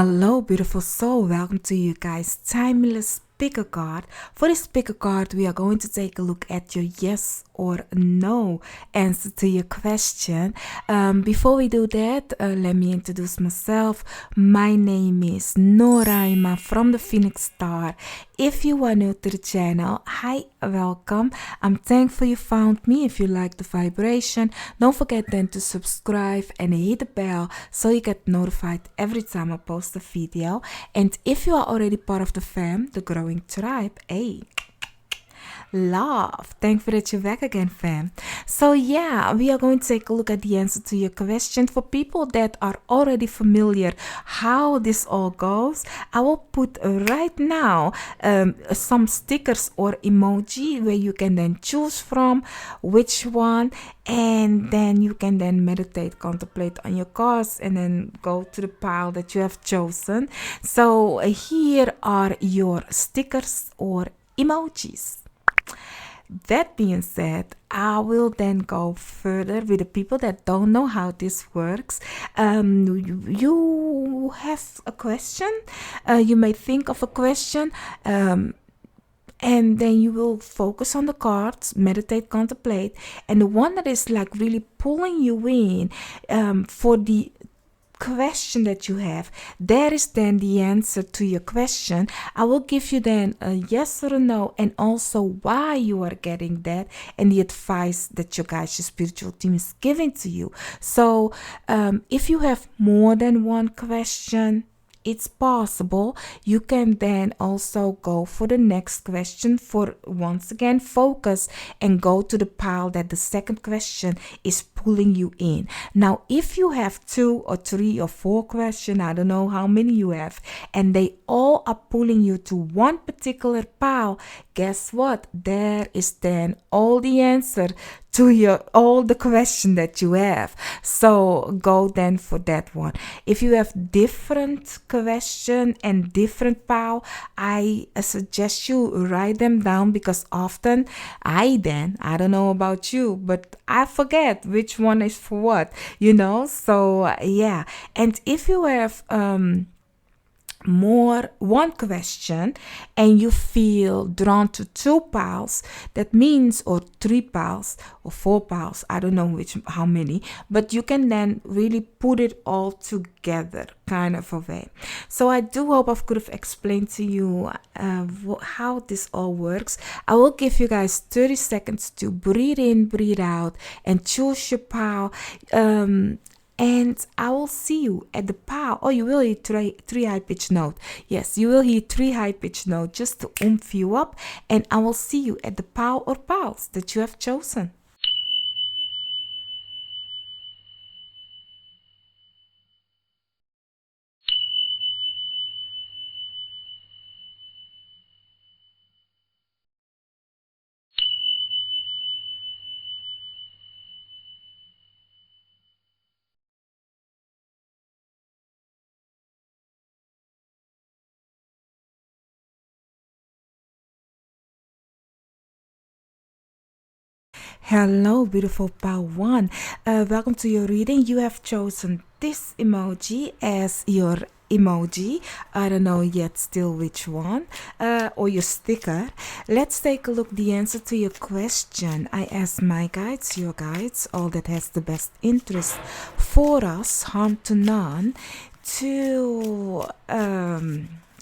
Hello, beautiful soul. Welcome to you guys. Timeless picker card. For this picker card, we are going to take a look at your yes or no answer to your question. Before we do that, let me introduce myself. My name is Noraima from the Phoenix Star. If you are new to the channel, hi, welcome. I'm thankful you found me. If you like the vibration, don't forget then to subscribe and hit the bell so you get notified every time I post a video. And if you are already part of the fam, the growing tribe, hey, love. Thankful that you're back again, fam. So yeah, we are going to take a look at the answer to your question. For people that are already familiar how this all goes, I will put right now some stickers or emoji where you can then choose from which one, and then you can then meditate, contemplate on your cards, and then go to the pile that you have chosen. So here are your stickers or emojis. That being said, I will then go further with the people that don't know how this works. You have a question, you may think of a question, and then you will focus on the cards, meditate, contemplate, and the one that is like really pulling you in for the question that you have, that is then the answer to your question. I will give you then a yes or a no, and also why you are getting that, and the advice that your guys, your spiritual team is giving to you. So if you have more than one question, it's possible you can then also go for the next question, for once again focus and go to the pile that the second question is pulling you in. Now if you have 2 or 3 or 4 questions, I don't know how many you have, and they all are pulling you to one particular pile, guess what? There is then all the answer to all the question that you have. So go then for that one. If you have different question and different pile, I suggest you write them down, because often I don't know about you, but I forget which one is for what, so yeah. And if you have one question and you feel drawn to 2 piles, that means, or 3 piles or 4 piles, I don't know how many, but you can then really put it all together, kind of a way. So I do hope I could have explained to you how this all works. I will give you guys 30 seconds to breathe in, breathe out, and choose your pile. And I will see you at the pile. Oh, you will hear 3 high-pitched note. Yes, you will hear 3 high-pitched note just to oomph you up. And I will see you at the pile or piles that you have chosen. Hello, beautiful pile 1. Welcome to your reading. You have chosen this emoji as your emoji. I don't know yet still which one, or your sticker. Let's take a look the answer to your question. I asked my guides, your guides, all that has the best interest for us, harm to none, to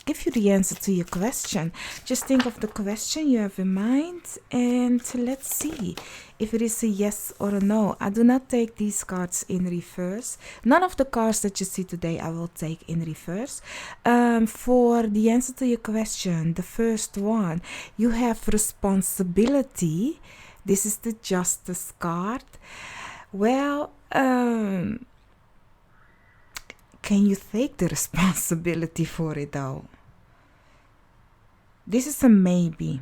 give you the answer to your question. Just think of the question you have in mind, and let's see if it is a yes or a no. I do not take these cards in reverse. None of the cards that you see today I will take in reverse. For the answer to your question, the first one, you have responsibility. This is the Justice card. Well, can you take the responsibility for it though? This is a maybe.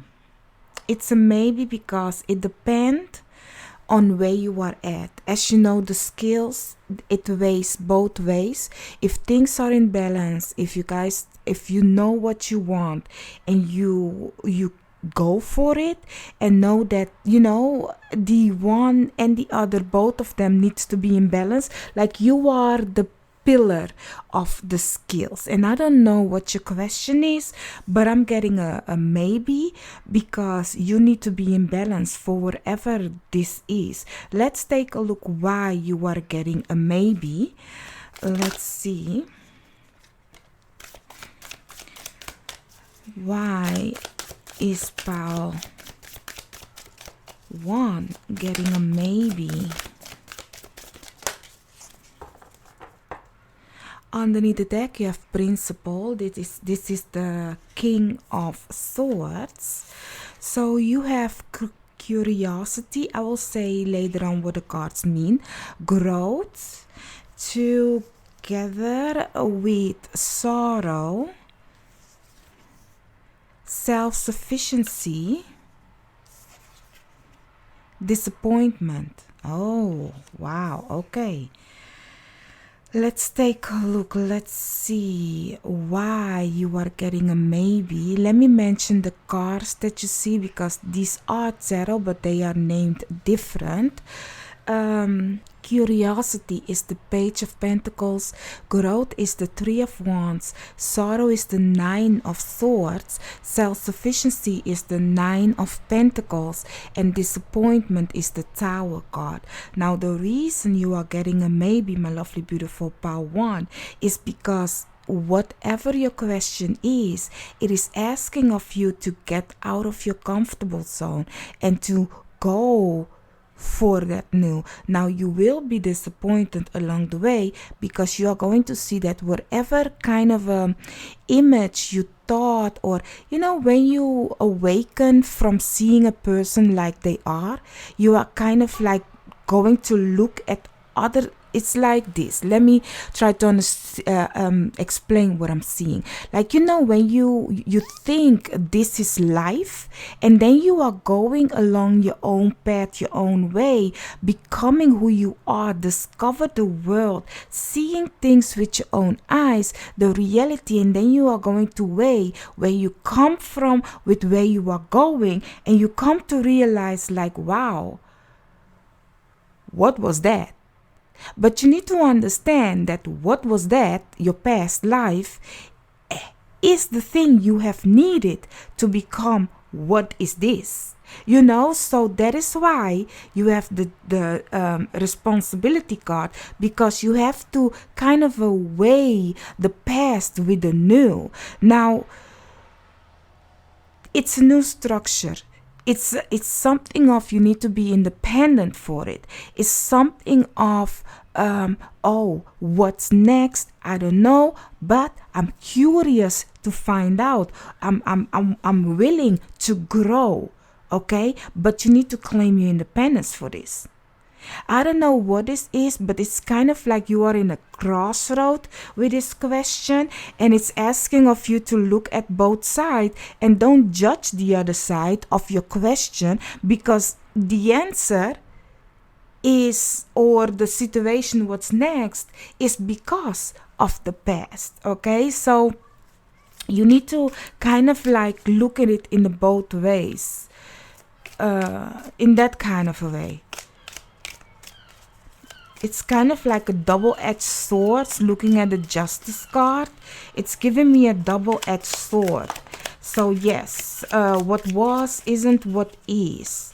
It's a maybe because it depends on where you are at. As you know, the skills, it weighs both ways. If things are in balance, if you know what you want and you go for it, and know that the one and the other, both of them needs to be in balance. Like you are the pillar of the skills. And I don't know what your question is, but I'm getting a maybe, because you need to be in balance for whatever this is. Let's take a look why you are getting a maybe. Let's see. Why is pile 1 getting a maybe? Underneath the deck you have principle. This is the King of Swords. So you have curiosity. I will say later on what the cards mean. Growth together with sorrow. Self-sufficiency. Disappointment. Oh, wow. Okay. Let's take a look. Let's see why you are getting a maybe. Let me mention the cards that you see, because these are tarot, but they are named different. Curiosity is the Page of Pentacles. Growth is the Three of Wands. Sorrow is the Nine of Swords. Self-sufficiency is the Nine of Pentacles. And disappointment is the Tower card. Now the reason you are getting a maybe, my lovely beautiful pile 1, is because whatever your question is, it is asking of you to get out of your comfortable zone and to go for that new. Now you will be disappointed along the way, because you are going to see that whatever kind of image you thought, or when you awaken from seeing a person like they are, you are kind of like going to look at other. It's like this. Let me try to explain what I'm seeing. Like, when you think this is life, and then you are going along your own path, your own way, becoming who you are, discover the world, seeing things with your own eyes, the reality, and then you are going to weigh where you come from with where you are going, and you come to realize like, wow, what was that? But you need to understand that what was that, your past life, is the thing you have needed to become what is this. So that is why you have the responsibility card, because you have to kind of weigh the past with the new. Now, it's a new structure. It's something of you need to be independent for it. It's something of what's next? I don't know, but I'm curious to find out. I'm willing to grow, okay? But you need to claim your independence for this. I don't know what this is, but it's kind of like you are in a crossroad with this question, and it's asking of you to look at both sides and don't judge the other side of your question, because the answer is, or the situation, what's next, is because of the past, okay? So you need to kind of like look at it in both ways, in that kind of a way. It's kind of like a double-edged sword. Looking at the Justice card, it's giving me a double-edged sword. So yes, what was isn't what is.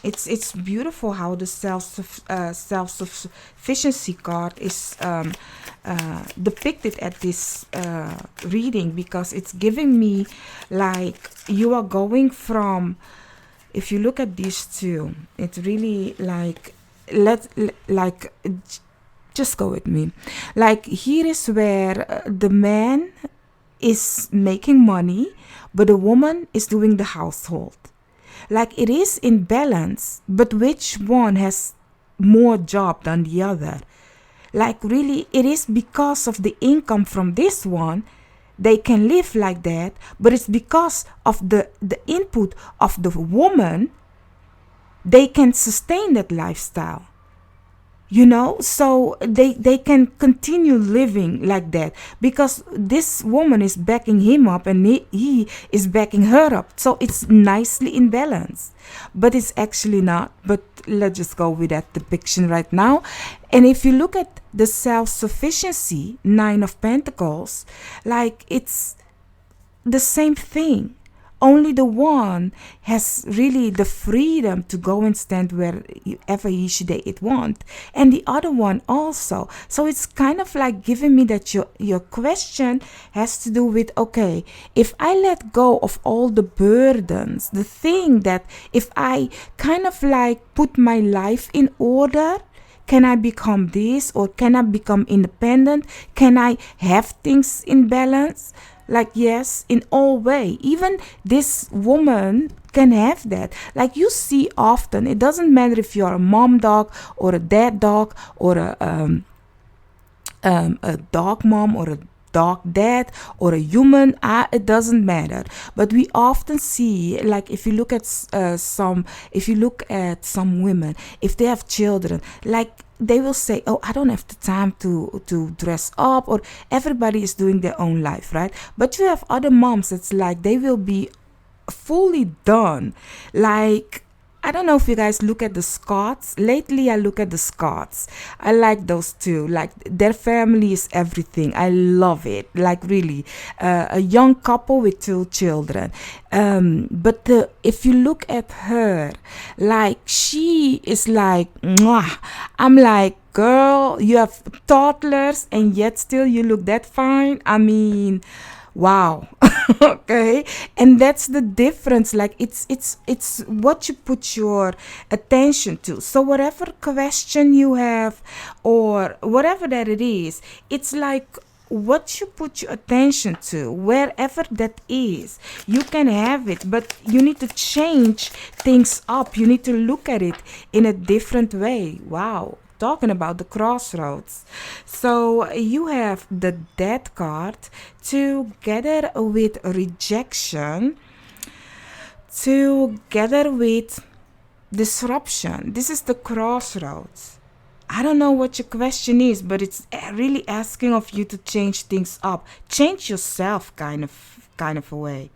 It's beautiful how the self-sufficiency card is depicted at this reading, because it's giving me like you are going from. If you look at these two, it's really like, just go with me. Like, here is where the man is making money, but the woman is doing the household. Like, it is in balance, but which one has more job than the other? Like, really, it is because of the income from this one they can live like that, but it's because of the input of the woman they can sustain that lifestyle. so they can continue living like that because this woman is backing him up and he is backing her up, so it's nicely in balance. But it's actually not. But let's just go with that depiction right now. And if you look at the self-sufficiency, Nine of Pentacles, like it's the same thing. Only the one has really the freedom to go and stand wherever he should it want, and the other one also. So it's kind of like giving me that your question has to do with, okay, if I let go of all the burdens, the thing that if I kind of like put my life in order, can I become this, or can I become independent? Can I have things in balance? Like, yes, in all way. Even this woman can have that. Like you see often, it doesn't matter if you're a mom dog or a dad dog or a dog mom or a dog dad or a human, it doesn't matter. But we often see, like if you look at some women, if they have children, like they will say, oh, I don't have the time to dress up, or everybody is doing their own life, right? But you have other moms, it's like they will be fully done. Like, I don't know if you guys look at the Scots. Lately, I look at the Scots. I like those two. Like, their family is everything. I love it. Like, really. A young couple with 2 children. But if you look at her, like, she is like, mwah. I'm like, girl, you have toddlers and yet still you look that fine. I mean, wow. Okay, and that's the difference. Like it's what you put your attention to. So whatever question you have or whatever that it is, it's like what you put your attention to, wherever that is, you can have it. But you need to change things up. You need to look at it in a different way. Wow, talking about the crossroads. So you have the Death card together with rejection, together with disruption. This is the crossroads. I don't know what your question is, but it's really asking of you to change things up, change yourself, kind of a way.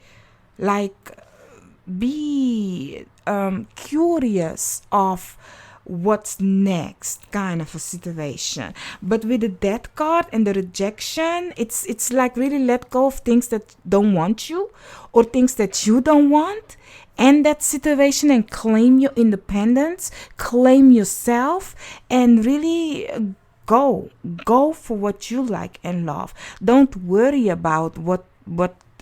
Like, be curious of what's next, kind of a situation. But with the Death card and the rejection, it's like really let go of things that don't want you, or things that you don't want, and that situation, and claim your independence, claim yourself, and really go for what you like and love. Don't worry about what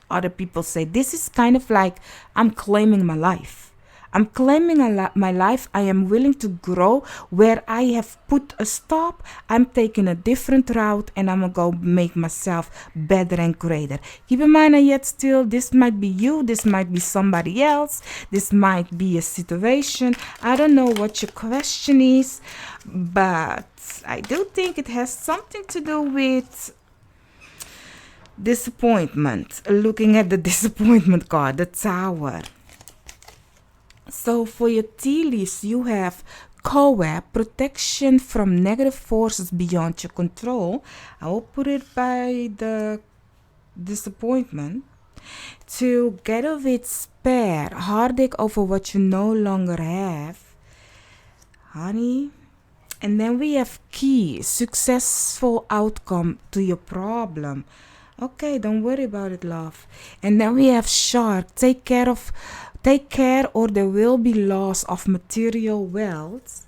other people say. This is kind of like, I'm claiming my life. I'm claiming my life. I am willing to grow. Where I have put a stop, I'm taking a different route, and I'm going to go make myself better and greater. Keep in mind, yet still, this might be you. This might be somebody else. This might be a situation. I don't know what your question is, but I do think it has something to do with disappointment. Looking at the disappointment card, the Tower. So for your tea leaves, you have Koa, protection from negative forces beyond your control. I will put it by the disappointment. Together with Spare, heartache over what you no longer have, honey. And then we have Key, successful outcome to your problem. Okay, don't worry about it, love. And then we have Shark, take care or there will be loss of material wealth.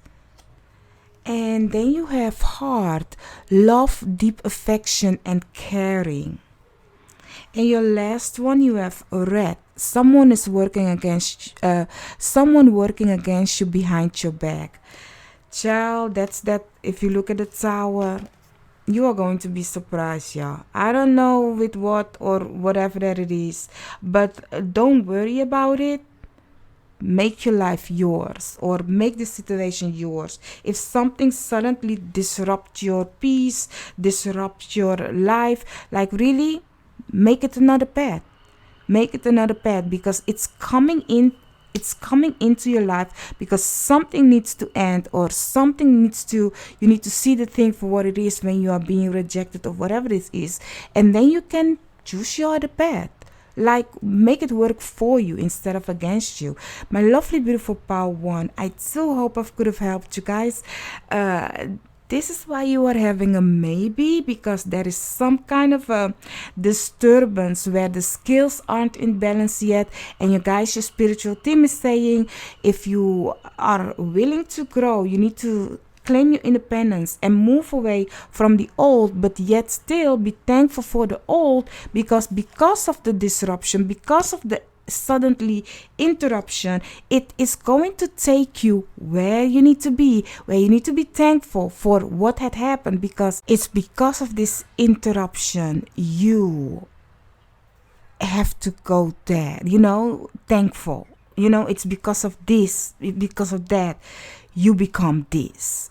And then you have Heart, love, deep affection and caring. And your last one, you have Red, someone working against you behind your back. Child, that's that. If you look at the Tower, you are going to be surprised, yeah. I don't know with what or whatever that it is, but don't worry about it. Make your life yours, or make the situation yours. If something suddenly disrupts your peace, disrupts your life, like really, make it another path. Make it another path, because it's coming in It's coming into your life because something needs to end, or something needs to, you need to see the thing for what it is when you are being rejected or whatever it is, and then you can choose your other path. Like, make it work for you instead of against you. My lovely, beautiful Power One, I so hope I could have helped you guys. This is why you are having a maybe, because there is some kind of a disturbance where the skills aren't in balance yet, and you guys, your spiritual team is saying, if you are willing to grow, you need to claim your independence and move away from the old, but yet still be thankful for the old, because of the disruption, because of the suddenly interruption, it is going to take you where you need to be, where you need to be thankful for what had happened, because it's because of this interruption you have to go there, thankful. It's because of this, because of that, you become this.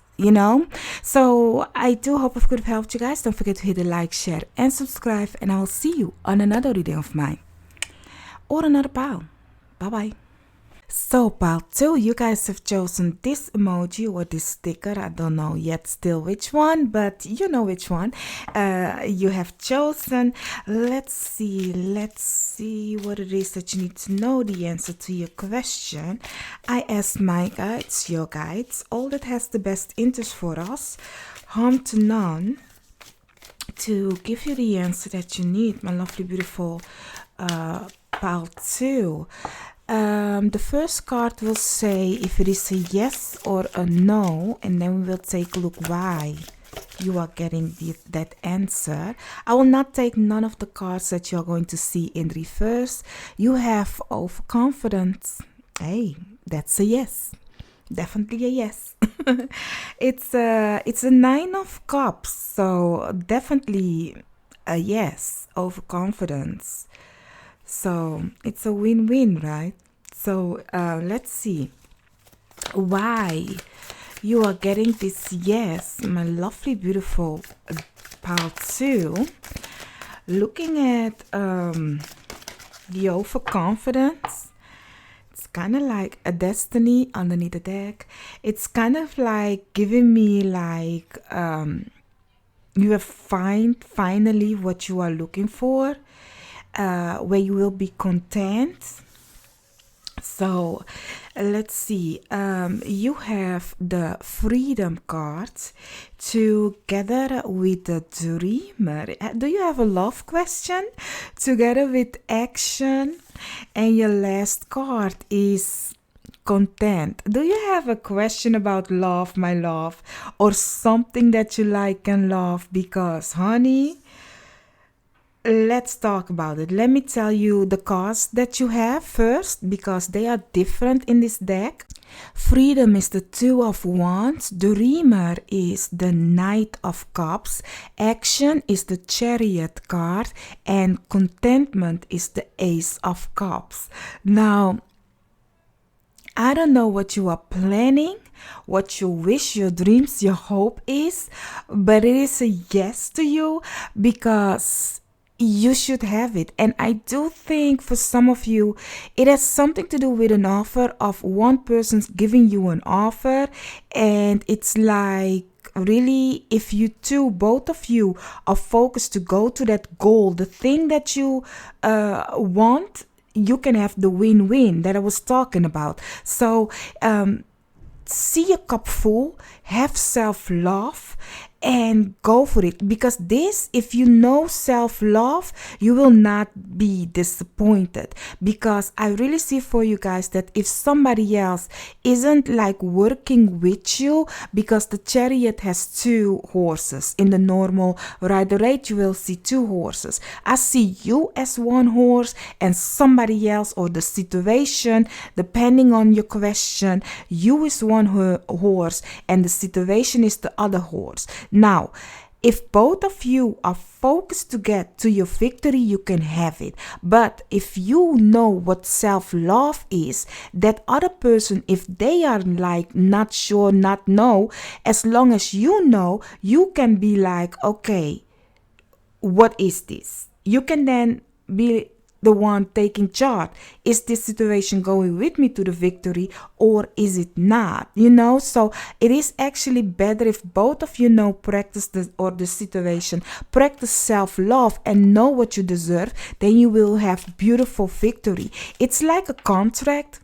So I do hope I could have helped you guys. Don't forget to hit the like, share, and subscribe, and I will see you on another reading of mine or another pile. Bye bye. So pile 2, you guys have chosen this emoji or this sticker. I don't know yet still which one, but you know which one you have chosen. Let's see what it is that you need to know the answer to your question. I asked my guides, your guides, all that has the best interest for us, harm to none, to give you the answer that you need, my lovely, beautiful pile 2. The first card will say if it is a yes or a no, and then we will take a look why you are getting that answer. I will not take none of the cards that you are going to see in reverse. You have overconfidence. Hey, that's a yes. Definitely a yes. It's a 9 of Cups, so definitely a yes. Overconfidence. So it's a win-win, right? So let's see why you are getting this yes, my lovely, beautiful pile 2. Looking at the overconfidence, it's kind of like a destiny underneath the deck. It's kind of like giving me like you have finally what you are looking for. Where you will be content. So let's see, you have the Freedom cards together with the Dreamer. Do you have a love question together with Action? And your last card is Content. Do you have a question about love, my love, or something that you like and love? Because honey, let's talk about it. Let me tell you the cards that you have first, because they are different in this deck. Freedom is the 2 of Wands. Dreamer is the Knight of Cups. Action is the Chariot card. And Contentment is the Ace of Cups. Now, I don't know what you are planning, what you wish, your dreams, your hope is, but it is a yes to you, because you should have it. And I do think for some of you, it has something to do with an offer of one person's giving you an offer. And it's like, really, if you two, both of you, are focused to go to that goal, the thing that you want, you can have the win-win that I was talking about. So see your cup full, have self-love, and go for it. Because this, if you know self-love, you will not be disappointed. Because I really see for you guys that if somebody else isn't like working with you, because the Chariot has 2 horses. In the normal rider rate, you will see 2 horses. I see you as 1 horse, and somebody else, or the situation, depending on your question, you is 1 horse and the situation is the other horse. Now, if both of you are focused to get to your victory, you can have it. But if you know what self-love is, that other person, if they are like not sure, not know, as long as you know, you can be like, okay, what is this? You can then be the one taking charge. Is this situation going with me to the victory, or is it not? So it is actually better if both of you know practice the situation, practice self-love, and know what you deserve. Then you will have beautiful victory. It's like a contract,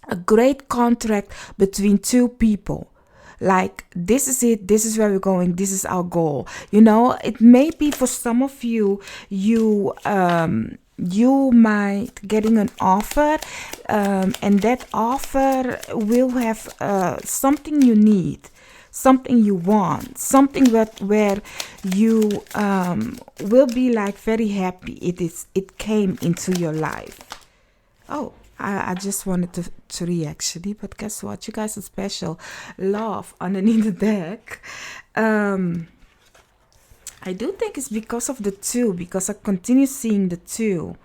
a great contract between two people. Like, this is it, this is where we're going, this is our goal. It may be for some of you, you might getting an offer, and that offer will have something you need, something you want, something where you will be like very happy it came into your life. Oh, I just wanted to read actually, but guess what? You guys are special. Love underneath the deck. I do think it's because of the 2, because I continue seeing the 2.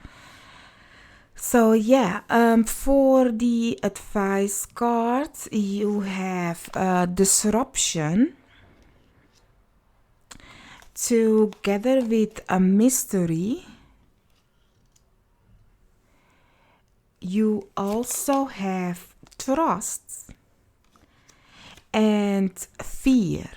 So yeah, for the advice cards, you have disruption together with a mystery. You also have trust and fear.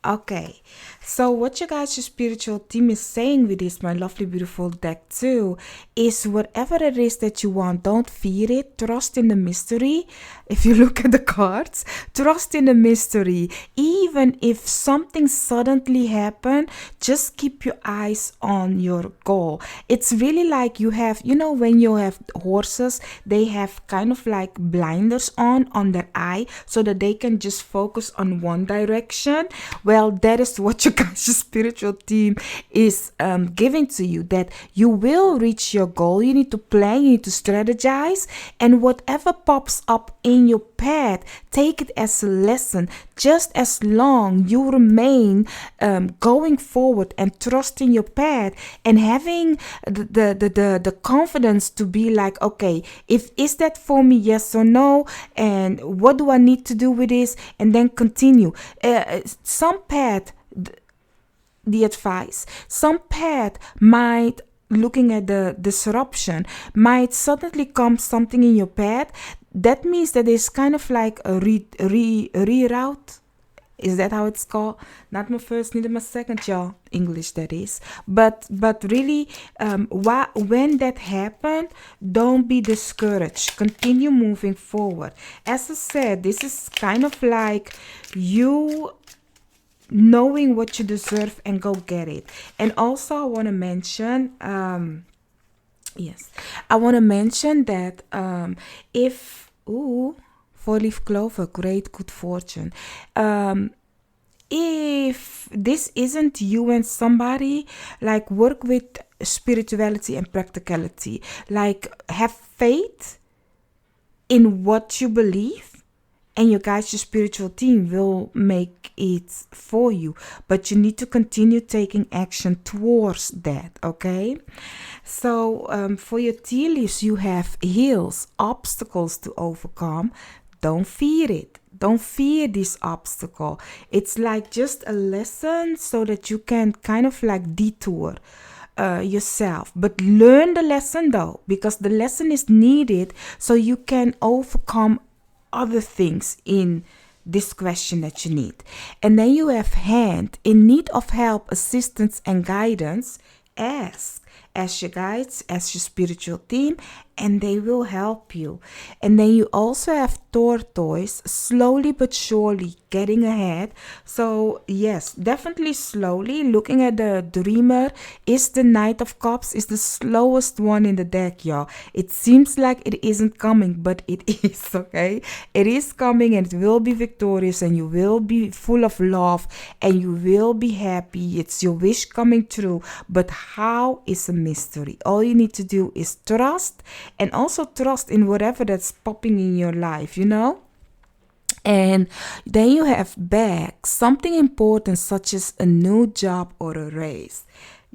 Okay, so what you guys, your spiritual team is saying with this, my lovely, beautiful deck too, is whatever it is that you want, don't fear it. Trust in the mystery. If you look at the cards, trust in the mystery. Even if something suddenly happened, just keep your eyes on your goal. It's really like you have, when you have horses, they have kind of like blinders on their eye so that they can just focus on one direction. Well, that is what your guys' spiritual team is giving to you, that you will reach your goal. You need to plan, you need to strategize, and whatever pops up in your path, take it as a lesson. Just as long you remain going forward and trusting your path and having the confidence to be like, okay, is that for me, yes or no, and what do I need to do with this, and then continue. Some path, the advice, some path might, looking at the disruption, might suddenly come something in your path. That means that it's kind of like a reroute. Is that how it's called? Not my first, neither my second, y'all. English, that is. But really, when that happened, don't be discouraged. Continue moving forward. As I said, this is kind of like you knowing what you deserve and go get it. And also, I want to mention, yes, I want to mention that if, 4-leaf clover, great good fortune. If this isn't you and somebody, like, work with spirituality and practicality. Like, have faith in what you believe, and your guys, your spiritual team will make it for you. But you need to continue taking action towards that, okay? So for your tea leaves, you have hills, obstacles to overcome. Don't fear it. Don't fear this obstacle. It's like just a lesson so that you can kind of like detour yourself. But learn the lesson though, because the lesson is needed so you can overcome other things in this question that you need. And then you have hand, in need of help, assistance, and guidance. Ask your guides, as your spiritual team, and they will help you. And then you also have tortoise, slowly but surely getting ahead. So yes, definitely slowly. Looking at the dreamer, is the Knight of Cups, is the slowest one in the deck, y'all. It seems like it isn't coming, but it is, okay? It is coming, and it will be victorious, and you will be full of love, and you will be happy. It's your wish coming true. But how is a mystery. All you need to do is trust, and also trust in whatever that's popping in your life, And then you have back, something important such as a new job or a raise.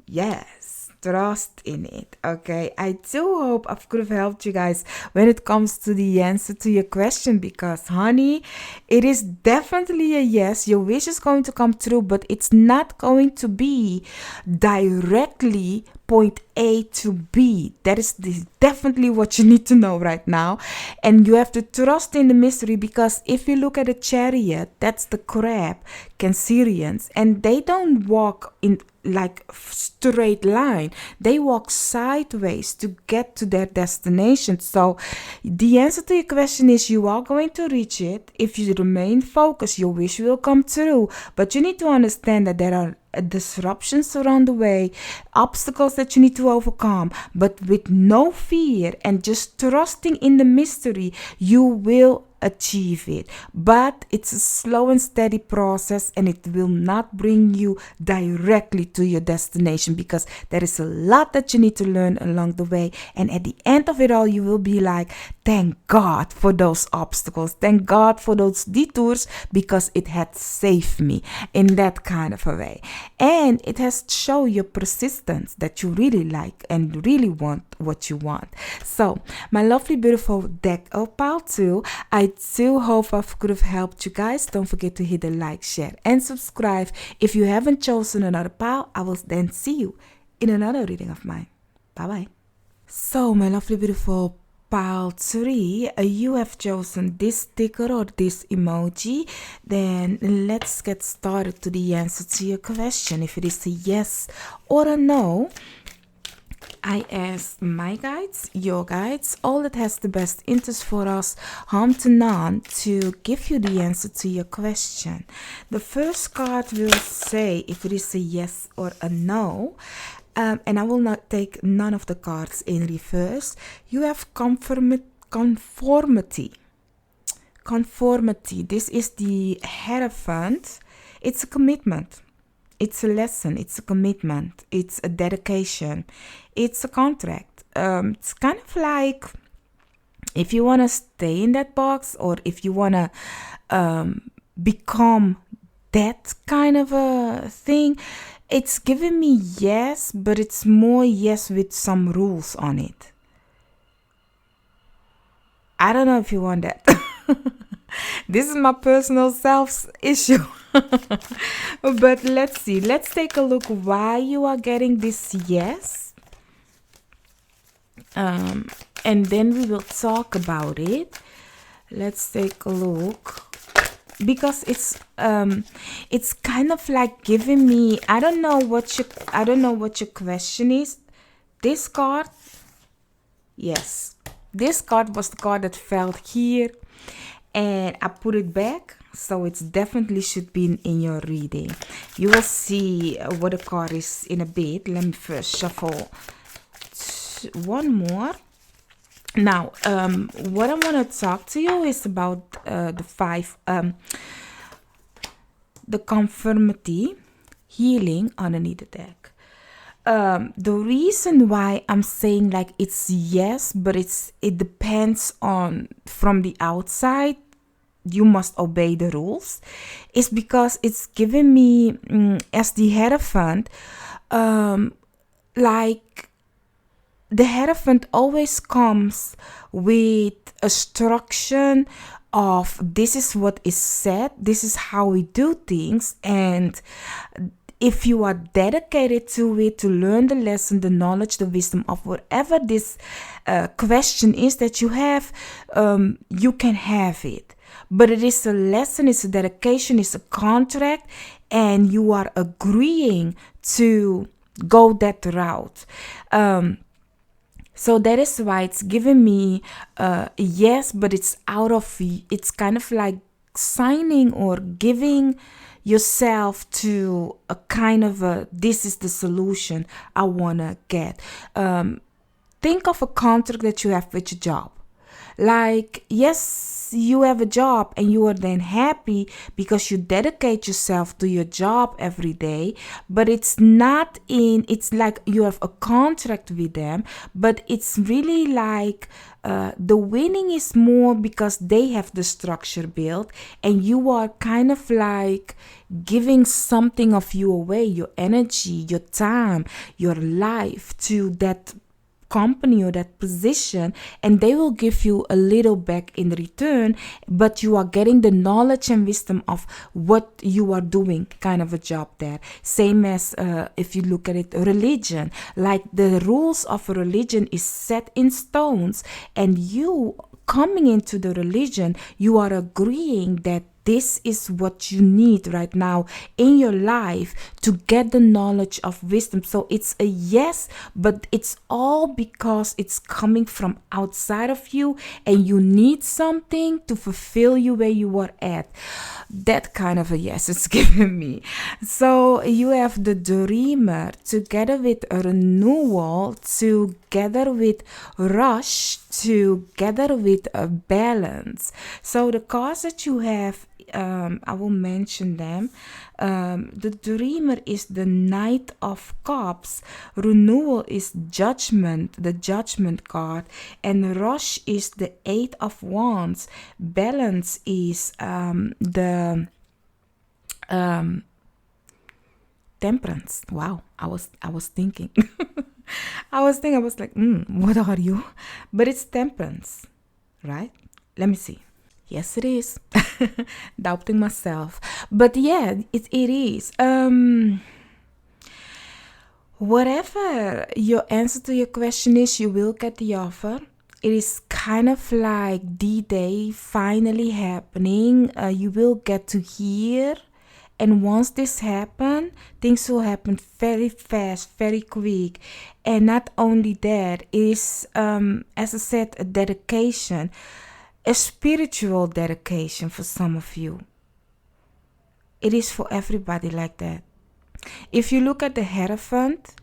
Yes, trust in it, okay? I do hope I could have helped you guys when it comes to the answer to your question, because, honey, it is definitely a yes. Your wish is going to come true, but it's not going to be directly point A to B. That is definitely what you need to know right now. And you have to trust in the mystery, because if you look at a chariot, that's the crab, Cancerians, and they don't walk in like straight line. They walk sideways to get to their destination. So the answer to your question is, you are going to reach it. If you remain focused, your wish will come true. But you need to understand that there are disruptions around the way, obstacles that you need to overcome, but with no fear and just trusting in the mystery, you will achieve it. But it's a slow and steady process, and it will not bring you directly to your destination, because there is a lot that you need to learn along the way. And at the end of it all, you will be like, thank God for those obstacles, thank God for those detours, because it had saved me in that kind of a way. And it has shown your persistence, that you really like and really want what you want. So my lovely beautiful deck of pile 2, I do hope I could have helped you guys. Don't forget to hit the like, share and subscribe. If you haven't chosen another pile, I will then see you in another reading of mine. Bye bye. So my lovely beautiful pile 3, you have chosen this sticker or this emoji. Then let's get started to the answer to your question. If it is a yes or a no, I ask my guides, your guides, all that has the best interest for us, harm to none, to give you the answer to your question. The first card will say if it is a yes or a no. And I will not take none of the cards in reverse. You have conformity. Conformity. This is the Hierophant. It's a commitment. It's a lesson. It's a commitment. It's a dedication. It's a contract. It's kind of like if you want to stay in that box, or if you want to become that kind of a thing. It's giving me yes, but it's more yes with some rules on it. I don't know if you want that. This is my personal self issue. But let's see. Let's take a look why you are getting this yes. And then we will talk about it. Let's take a look. Because it's kind of like giving me, I don't know what your question is. This card, yes, this card was the card that fell here, and I put it back, so it's definitely should be in your reading. You will see what the card is in a bit. Let me first shuffle one more. Now, what I want to talk to you is about the conformity healing underneath the deck. The reason why I'm saying like it's yes, but it depends on from the outside, you must obey the rules, is because it's giving me as the Hierophant, like the Hierophant always comes with a structure of this is what is said, this is how we do things, and if you are dedicated to it, to learn the lesson, the knowledge, the wisdom of whatever this question is that you have, you can have it. But it is a lesson, it's a dedication, it's a contract, and you are agreeing to go that route. So that is why it's giving me yes, but it's kind of like signing or giving yourself to a kind of this is the solution I want to get. Think of a contract that you have with your job. Like, yes, you have a job and you are then happy because you dedicate yourself to your job every day, but it's like you have a contract with them, but it's really like the winning is more because they have the structure built and you are kind of like giving something of you away, your energy, your time, your life to that company or that position, and they will give you a little back in return, but you are getting the knowledge and wisdom of what you are doing, kind of a job there. Same as if you look at it, religion, like the rules of a religion is set in stones, and you coming into the religion, you are agreeing that this is what you need right now in your life to get the knowledge of wisdom. So it's a yes, but it's all because it's coming from outside of you and you need something to fulfill you where you are at. That kind of a yes it's given me. So you have the dreamer together with a renewal, together with rush, together with a balance. So the cards that you have, I will mention them. The dreamer is the Knight of Cups, renewal is judgment, the judgment card, and rush is the Eight of Wands. Balance is the Temperance. Wow, I was thinking. I was like, what are you? But it's Temperance, right? Let me see. Yes, it is. Doubting myself. But yeah, it is. Whatever your answer to your question is, you will get the offer. It is kind of like D-Day finally happening. You will get to hear. And once this happens, things will happen very fast, very quick. And not only that, it is, as I said, a dedication. A spiritual dedication for some of you. It is for everybody like that. If you look at the Hierophant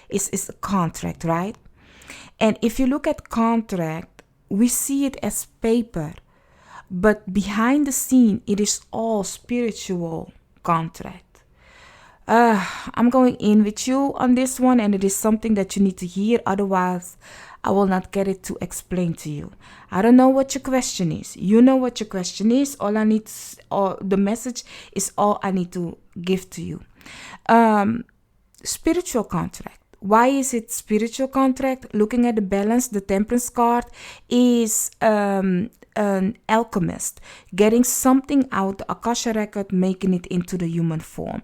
is a contract, right? And if you look at contract, we see it as paper. But behind the scene, it is all spiritual contract. I'm going in with you on this one, and it is something that you need to hear. Otherwise, I will not get it to explain to you. I don't know what your question is. You know what your question is. All I need, or the message is all I need to give to you. Spiritual contract. Why is it spiritual contract? Looking at the balance, the Temperance card is an alchemist getting something out the Akasha record, making it into the human form.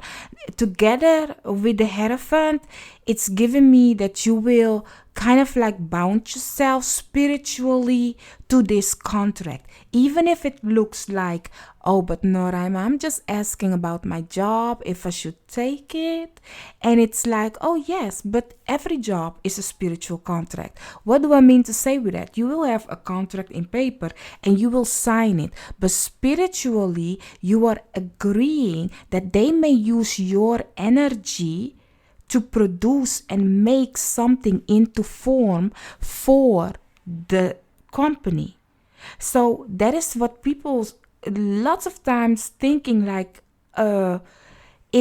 Together with the Hierophant, it's giving me that you will kind of like bound yourself spiritually to this contract. Even if it looks like, oh, but no, I'm just asking about my job, if I should take it. And it's like, oh, yes, but every job is a spiritual contract. What do I mean to say with that? You will have a contract in paper and you will sign it. But spiritually, you are agreeing that they may use your energy to produce and make something into form for the company. So that is what people lots of times thinking like it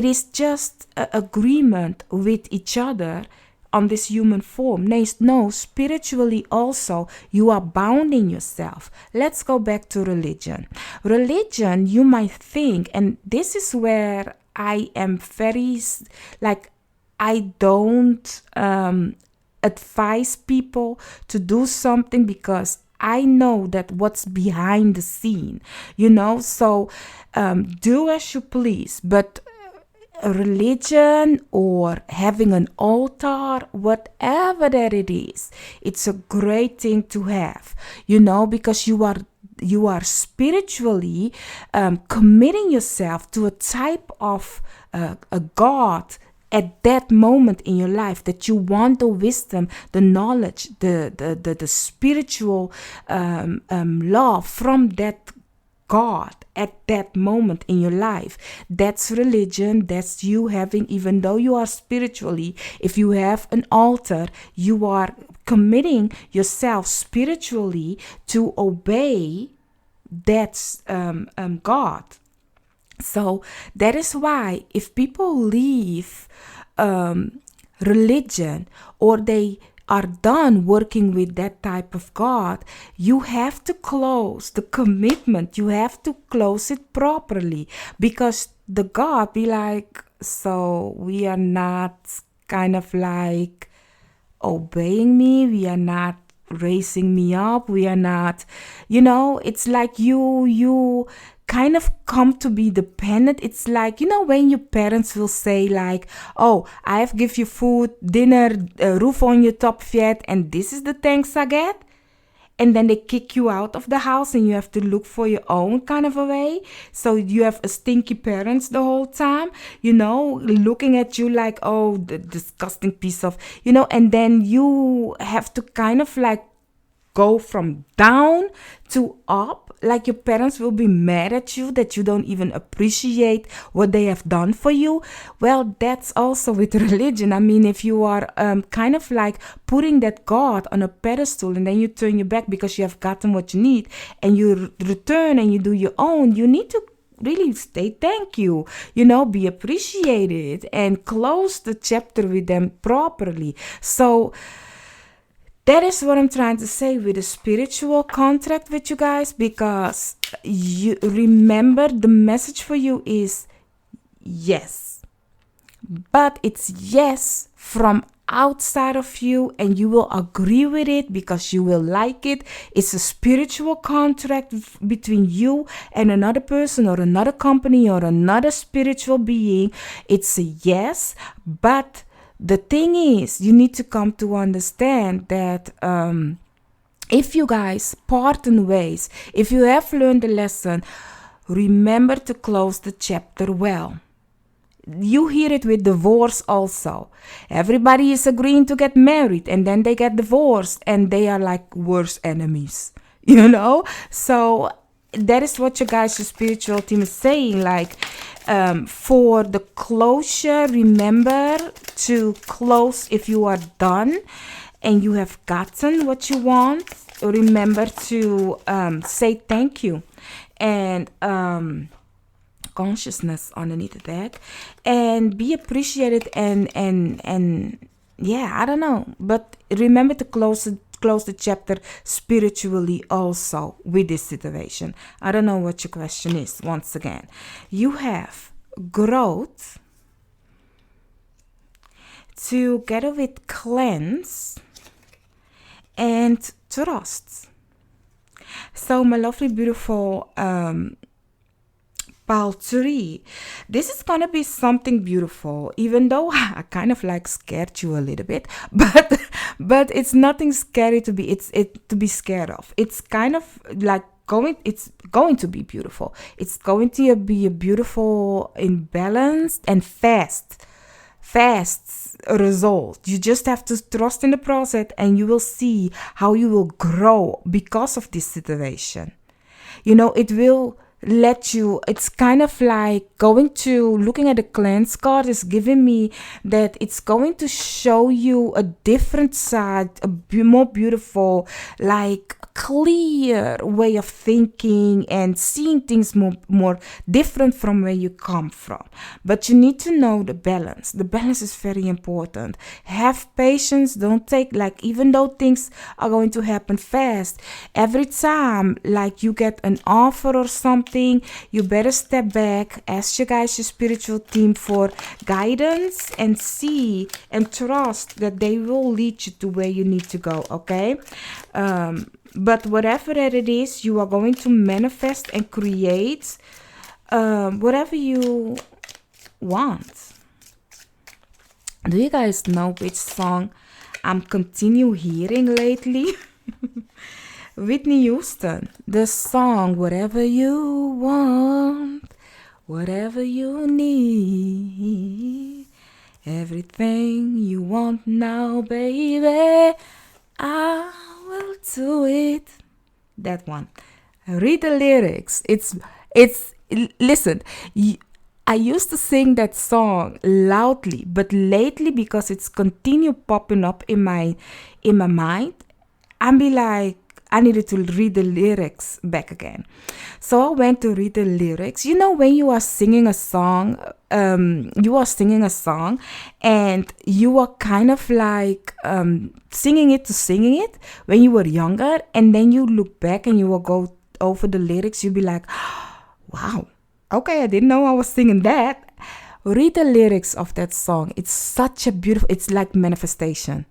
is just an agreement with each other on this human form. No, spiritually also you are bounding yourself. Let's go back to religion. Religion, you might think, and this is where I am very like, I don't advise people to do something because I know that what's behind the scene, so do as you please. But religion or having an altar, whatever that it is, it's a great thing to have, because you are spiritually committing yourself to a type of a God at that moment in your life, that you want the wisdom, the knowledge, the spiritual law from that God at that moment in your life. That's religion. That's you having, even though you are spiritually, if you have an altar, you are committing yourself spiritually to obey that God. So that is why if people leave religion, or they are done working with that type of God, you have to close the commitment. You have to close it properly, because the God be like, so we are not kind of like obeying me. We are not raising me up. We are not, it's like you kind of come to be dependent. It's like, when your parents will say like, oh, I have give you food, dinner, a roof on your top yet, and this is the thanks I get. And then they kick you out of the house and you have to look for your own kind of a way. So you have a stinky parents the whole time, looking at you like, oh, the disgusting piece of, and then you have to kind of like go from down to up. Like your parents will be mad at you that you don't even appreciate what they have done for you. Well, that's also with religion. I mean, if you are kind of like putting that God on a pedestal and then you turn your back because you have gotten what you need and you return and you do your own, you need to really say thank you, be appreciated and close the chapter with them properly. So that is what I'm trying to say with a spiritual contract with you guys, because you remember the message for you is yes, but it's yes from outside of you and you will agree with it because you will like it. It's a spiritual contract between you and another person or another company or another spiritual being. It's a yes, but the thing is, you need to come to understand that if you guys part in ways, if you have learned the lesson, remember to close the chapter well. You hear it with divorce also. Everybody is agreeing to get married and then they get divorced and they are like worse enemies, So that is what your guys, your spiritual team is saying. Like, for the closure, remember to close if you are done and you have gotten what you want. Remember to say thank you and consciousness underneath that and be appreciated and yeah, I don't know, but remember to close the chapter spiritually also with this situation. I don't know what your question is. Once again, you have growth together with cleanse and trust. So my lovely beautiful pile 3, this is gonna be something beautiful, even though I kind of like scared you a little bit, but it's nothing scary to be to be scared of. It's kind of like it's going to be beautiful. It's going to be a beautiful, imbalanced and fast result. You just have to trust in the process and you will see how you will grow because of this situation. It will let you, it's kind of like looking at the cleanse card is giving me that it's going to show you a different side, more beautiful, like clear way of thinking and seeing things more different from where you come from. But you need to know the balance. The balance is very important. Have patience. Don't take, like, even though things are going to happen fast, every time like you get an offer or something, you better step back, ask your guys, your spiritual team for guidance and see and trust that they will lead you to where you need to go. Okay. But whatever that it is, you are going to manifest and create whatever you want. Do you guys know which song I'm continue hearing lately? Whitney Houston, the song Whatever You Want, Whatever You Need, Everything You Want Now, Baby, I will do it. That one. Read the lyrics. It's listen, I used to sing that song loudly, but lately, because it's continue popping up in my mind, I'm be like, I needed to read the lyrics back again. So I went to read the lyrics. When you are singing a song, and you are kind of like singing it when you were younger, and then you look back and you will go over the lyrics, you'll be like, wow, okay, I didn't know I was singing that. Read the lyrics of that song. It's such a beautiful, it's like manifestation.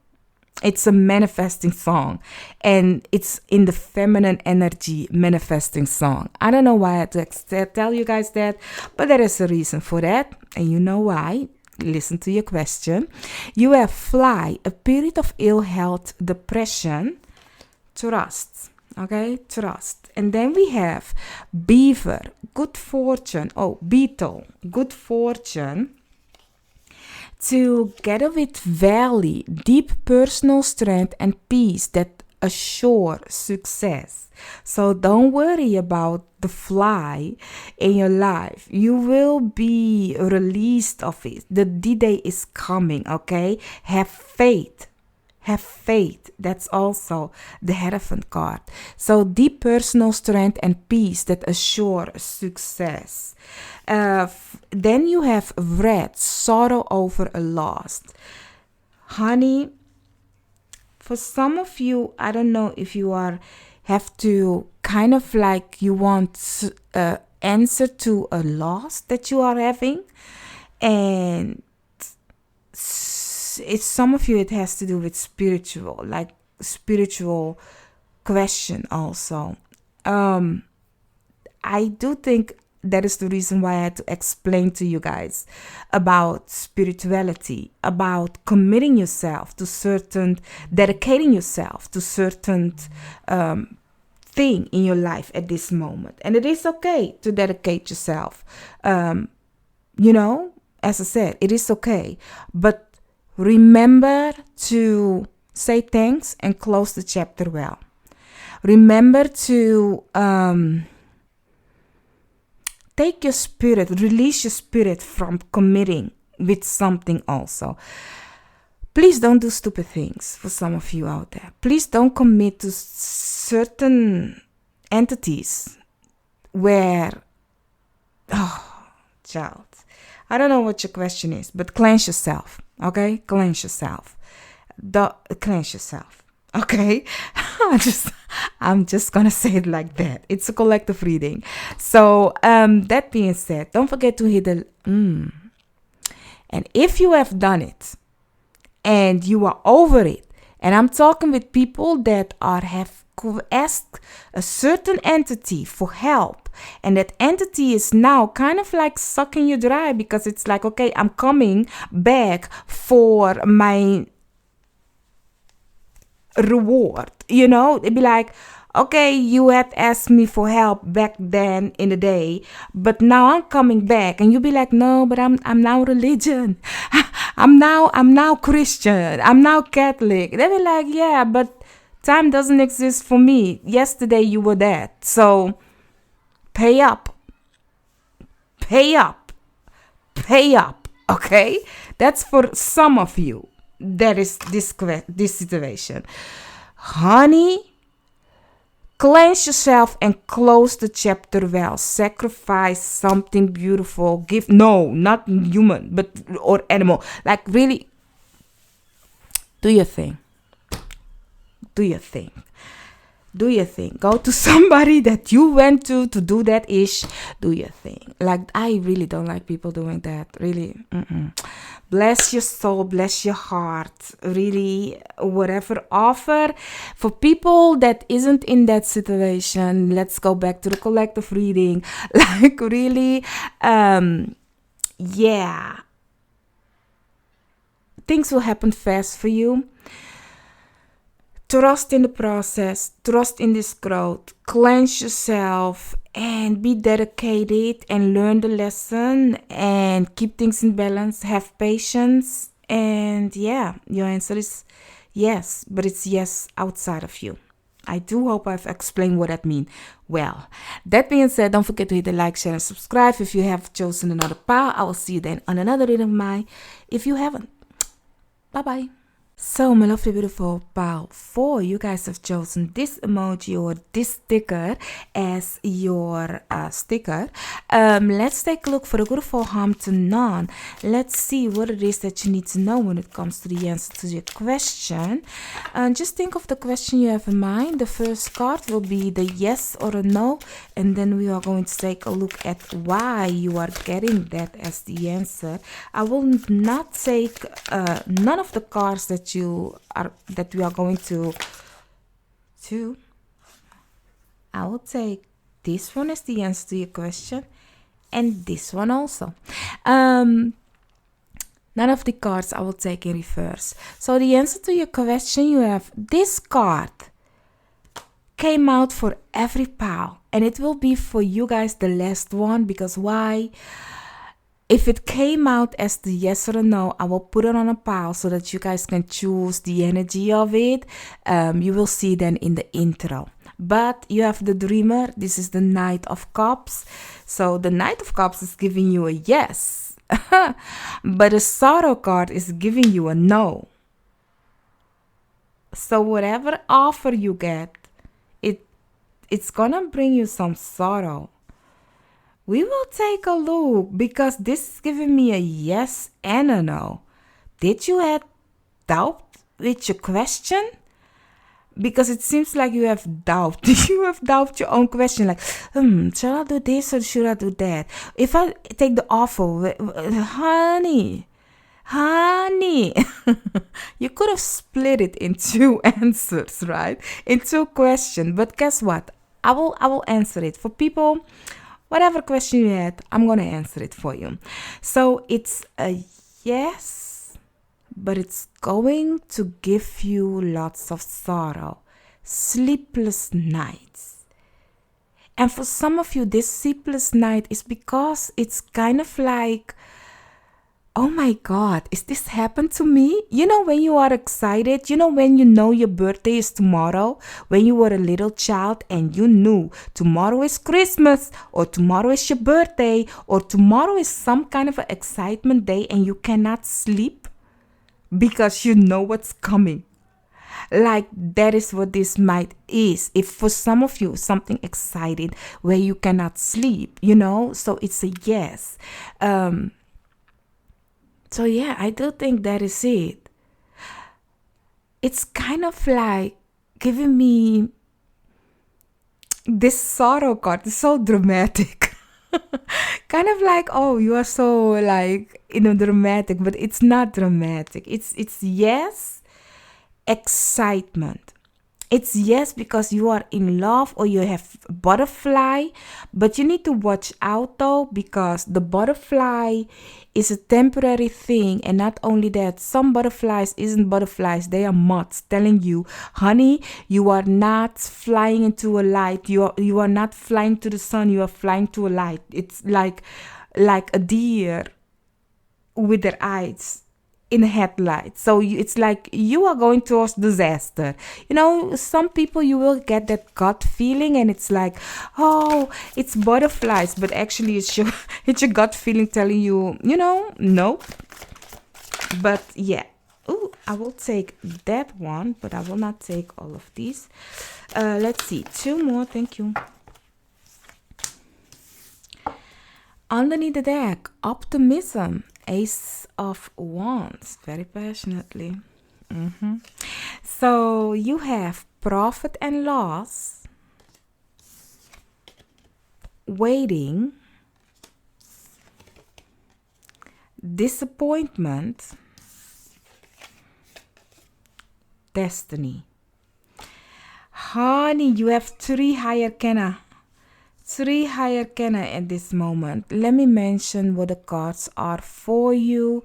It's a manifesting song, and it's in the feminine energy manifesting song. I don't know why I had to tell you guys that, but there is a reason for that, and you know why. Listen to your question. You have fly, a period of ill health, depression, trust. Okay, trust. And then we have beaver, good fortune. Oh, beetle, good fortune. Together with valley, deep personal strength and peace that assure success. So don't worry about the fly in your life. You will be released of it. The D-Day is coming, okay? Have faith. Have faith. That's also the Hierophant card. So deep personal strength and peace that assure success. Then you have red, sorrow over a loss. Honey, for some of you, I don't know if you have to kind of like you want answer to a loss that you are having, and it's some of you it has to do with spiritual question also. I do think that is the reason why I had to explain to you guys about spirituality, about committing yourself to dedicating yourself to certain thing in your life at this moment. And it is okay to dedicate yourself. As I said, it is okay. But remember to say thanks and close the chapter well. Remember to take your spirit, release your spirit from committing with something also. Please don't do stupid things for some of you out there. Please don't commit to certain entities where, child, I don't know what your question is, but cleanse yourself, okay? Cleanse yourself. Cleanse yourself, okay? I'm just gonna say it like that. It's a collective reading. So that being said, don't forget to hit the and if you have done it and you are over it, and I'm talking with people that have asked a certain entity for help, and that entity is now kind of like sucking you dry because it's like, okay, I'm coming back for my reward. It'd be like, okay, you had asked me for help back then in the day, but now I'm coming back, and you'll be like, no, but I'm now religion. I'm now Christian. I'm now Catholic. They'll be like, yeah, but time doesn't exist for me. Yesterday you were that. So pay up. Pay up. Pay up. Okay? That's for some of you. That is this situation. Honey, cleanse yourself and close the chapter well. Sacrifice something beautiful. Not human, but or animal. Like really, do your thing. Do your thing. Do your thing. Go to somebody that you went to do that ish. Do your thing. Like, I really don't like people doing that. Really. Bless your soul. Bless your heart. Really, whatever offer. For people that isn't in that situation, let's go back to the collective reading. Like, really, yeah. Things will happen fast for you. Trust in the process, trust in this growth, cleanse yourself and be dedicated and learn the lesson and keep things in balance, have patience. And yeah, your answer is yes, but it's yes outside of you. I do hope I've explained what that means well. That being said, don't forget to hit the like, share, and subscribe. If you have chosen another pile, I will see you then on another reading of mine. If you haven't, bye-bye. So, my lovely, beautiful pile 4, you guys have chosen this emoji or this sticker as your sticker. Let's take a look for the good for harm to none. Let's see what it is that you need to know when it comes to the answer to your question. Just think of the question you have in mind. The first card will be the yes or a no, and then we are going to take a look at why you are getting that as the answer. I will not take none of the cards that that we are going to I will take this one as the answer to your question, and this one also. None of the cards I will take in reverse. So the answer to your question, you have this card came out for every pile, and it will be for you guys the last one. Because why? If it came out as the yes or no, I will put it on a pile so that you guys can choose the energy of it. You will see then in the intro. But you have the dreamer. This is the Knight of Cups. So the Knight of Cups is giving you a yes. But the sorrow card is giving you a no. So whatever offer you get, it's gonna bring you some sorrow. We will take a look, because this is giving me a yes and a no. Did you have doubt with your question? Because it seems like you have doubt. You have doubt your own question. Like, shall I do this or should I do that? If I take the offer, honey, you could have split it in two answers, right? In two questions. But guess what? I will answer it for people. Whatever question you had, I'm going to answer it for you. So it's a yes, but it's going to give you lots of sorrow, sleepless nights. And for some of you, this sleepless night is because it's kind of like, oh my God, is this happened to me? You know, when you are excited, when you know your birthday is tomorrow, when you were a little child and you knew tomorrow is Christmas, or tomorrow is your birthday, or tomorrow is some kind of an excitement day, and you cannot sleep because you know what's coming. Like, that is what this might is. If for some of you, something exciting where you cannot sleep, so it's a yes. So yeah, I do think that is it. It's kind of like giving me this sorrow card. It's so dramatic. Kind of like, oh, you are so like, dramatic, but it's not dramatic. It's yes, excitement. It's yes because you are in love or you have butterfly, but you need to watch out though, because the butterfly is a temporary thing. And not only that, some butterflies isn't butterflies, they are moths telling you, honey, you are not flying into a light. You are not flying to the sun, you are flying to a light. It's like a deer with their eyes in a headlight. So it's like you are going towards disaster. Some people, you will get that gut feeling and it's like, oh, it's butterflies, but actually it's your gut feeling telling you, no. But yeah. Ooh, I will take that one, but I will not take all of these. Let's see, two more. Thank you. Underneath the deck, optimism. Ace of Wands, very passionately. So you have profit and loss, waiting, disappointment, destiny. Honey, you have three higher arcana at this moment. Let me mention what the cards are for you.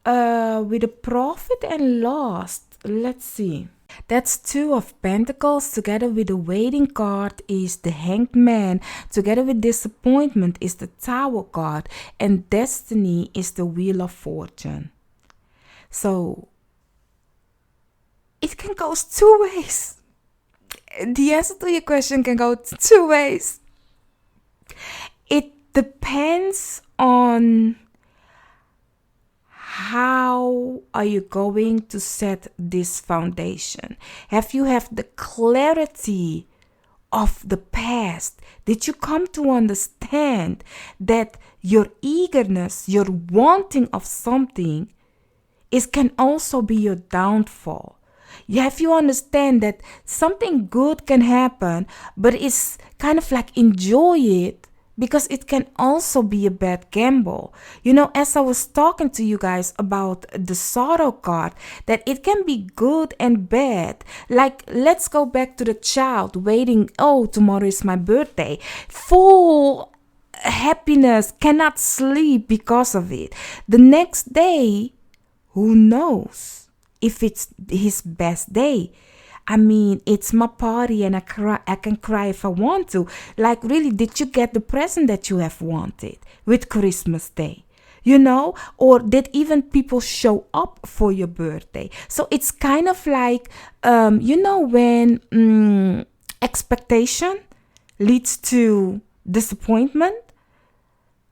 With the profit and loss, let's see. That's Two of Pentacles. Together with the waiting card is the Hanged Man. Together with disappointment is the Tower card. And destiny is the Wheel of Fortune. So it can go two ways. The answer to your question can go two ways. It depends on how are you going to set this foundation. Have you have the clarity of the past? Did you come to understand that your eagerness, your wanting of something can also be your downfall? Have you understand that something good can happen, but it's kind of like enjoy it, because it can also be a bad gamble. You know, as I was talking to you guys about the sorrow card, that it can be good and bad. Like, let's go back to the child waiting, oh, tomorrow is my birthday. Full happiness, cannot sleep because of it. The next day, who knows if it's his best day? I mean, it's my party and I can cry if I want to. Like, really, did you get the present that you have wanted with Christmas Day? You know, or did even people show up for your birthday? So it's kind of like, you know, when expectation leads to disappointment.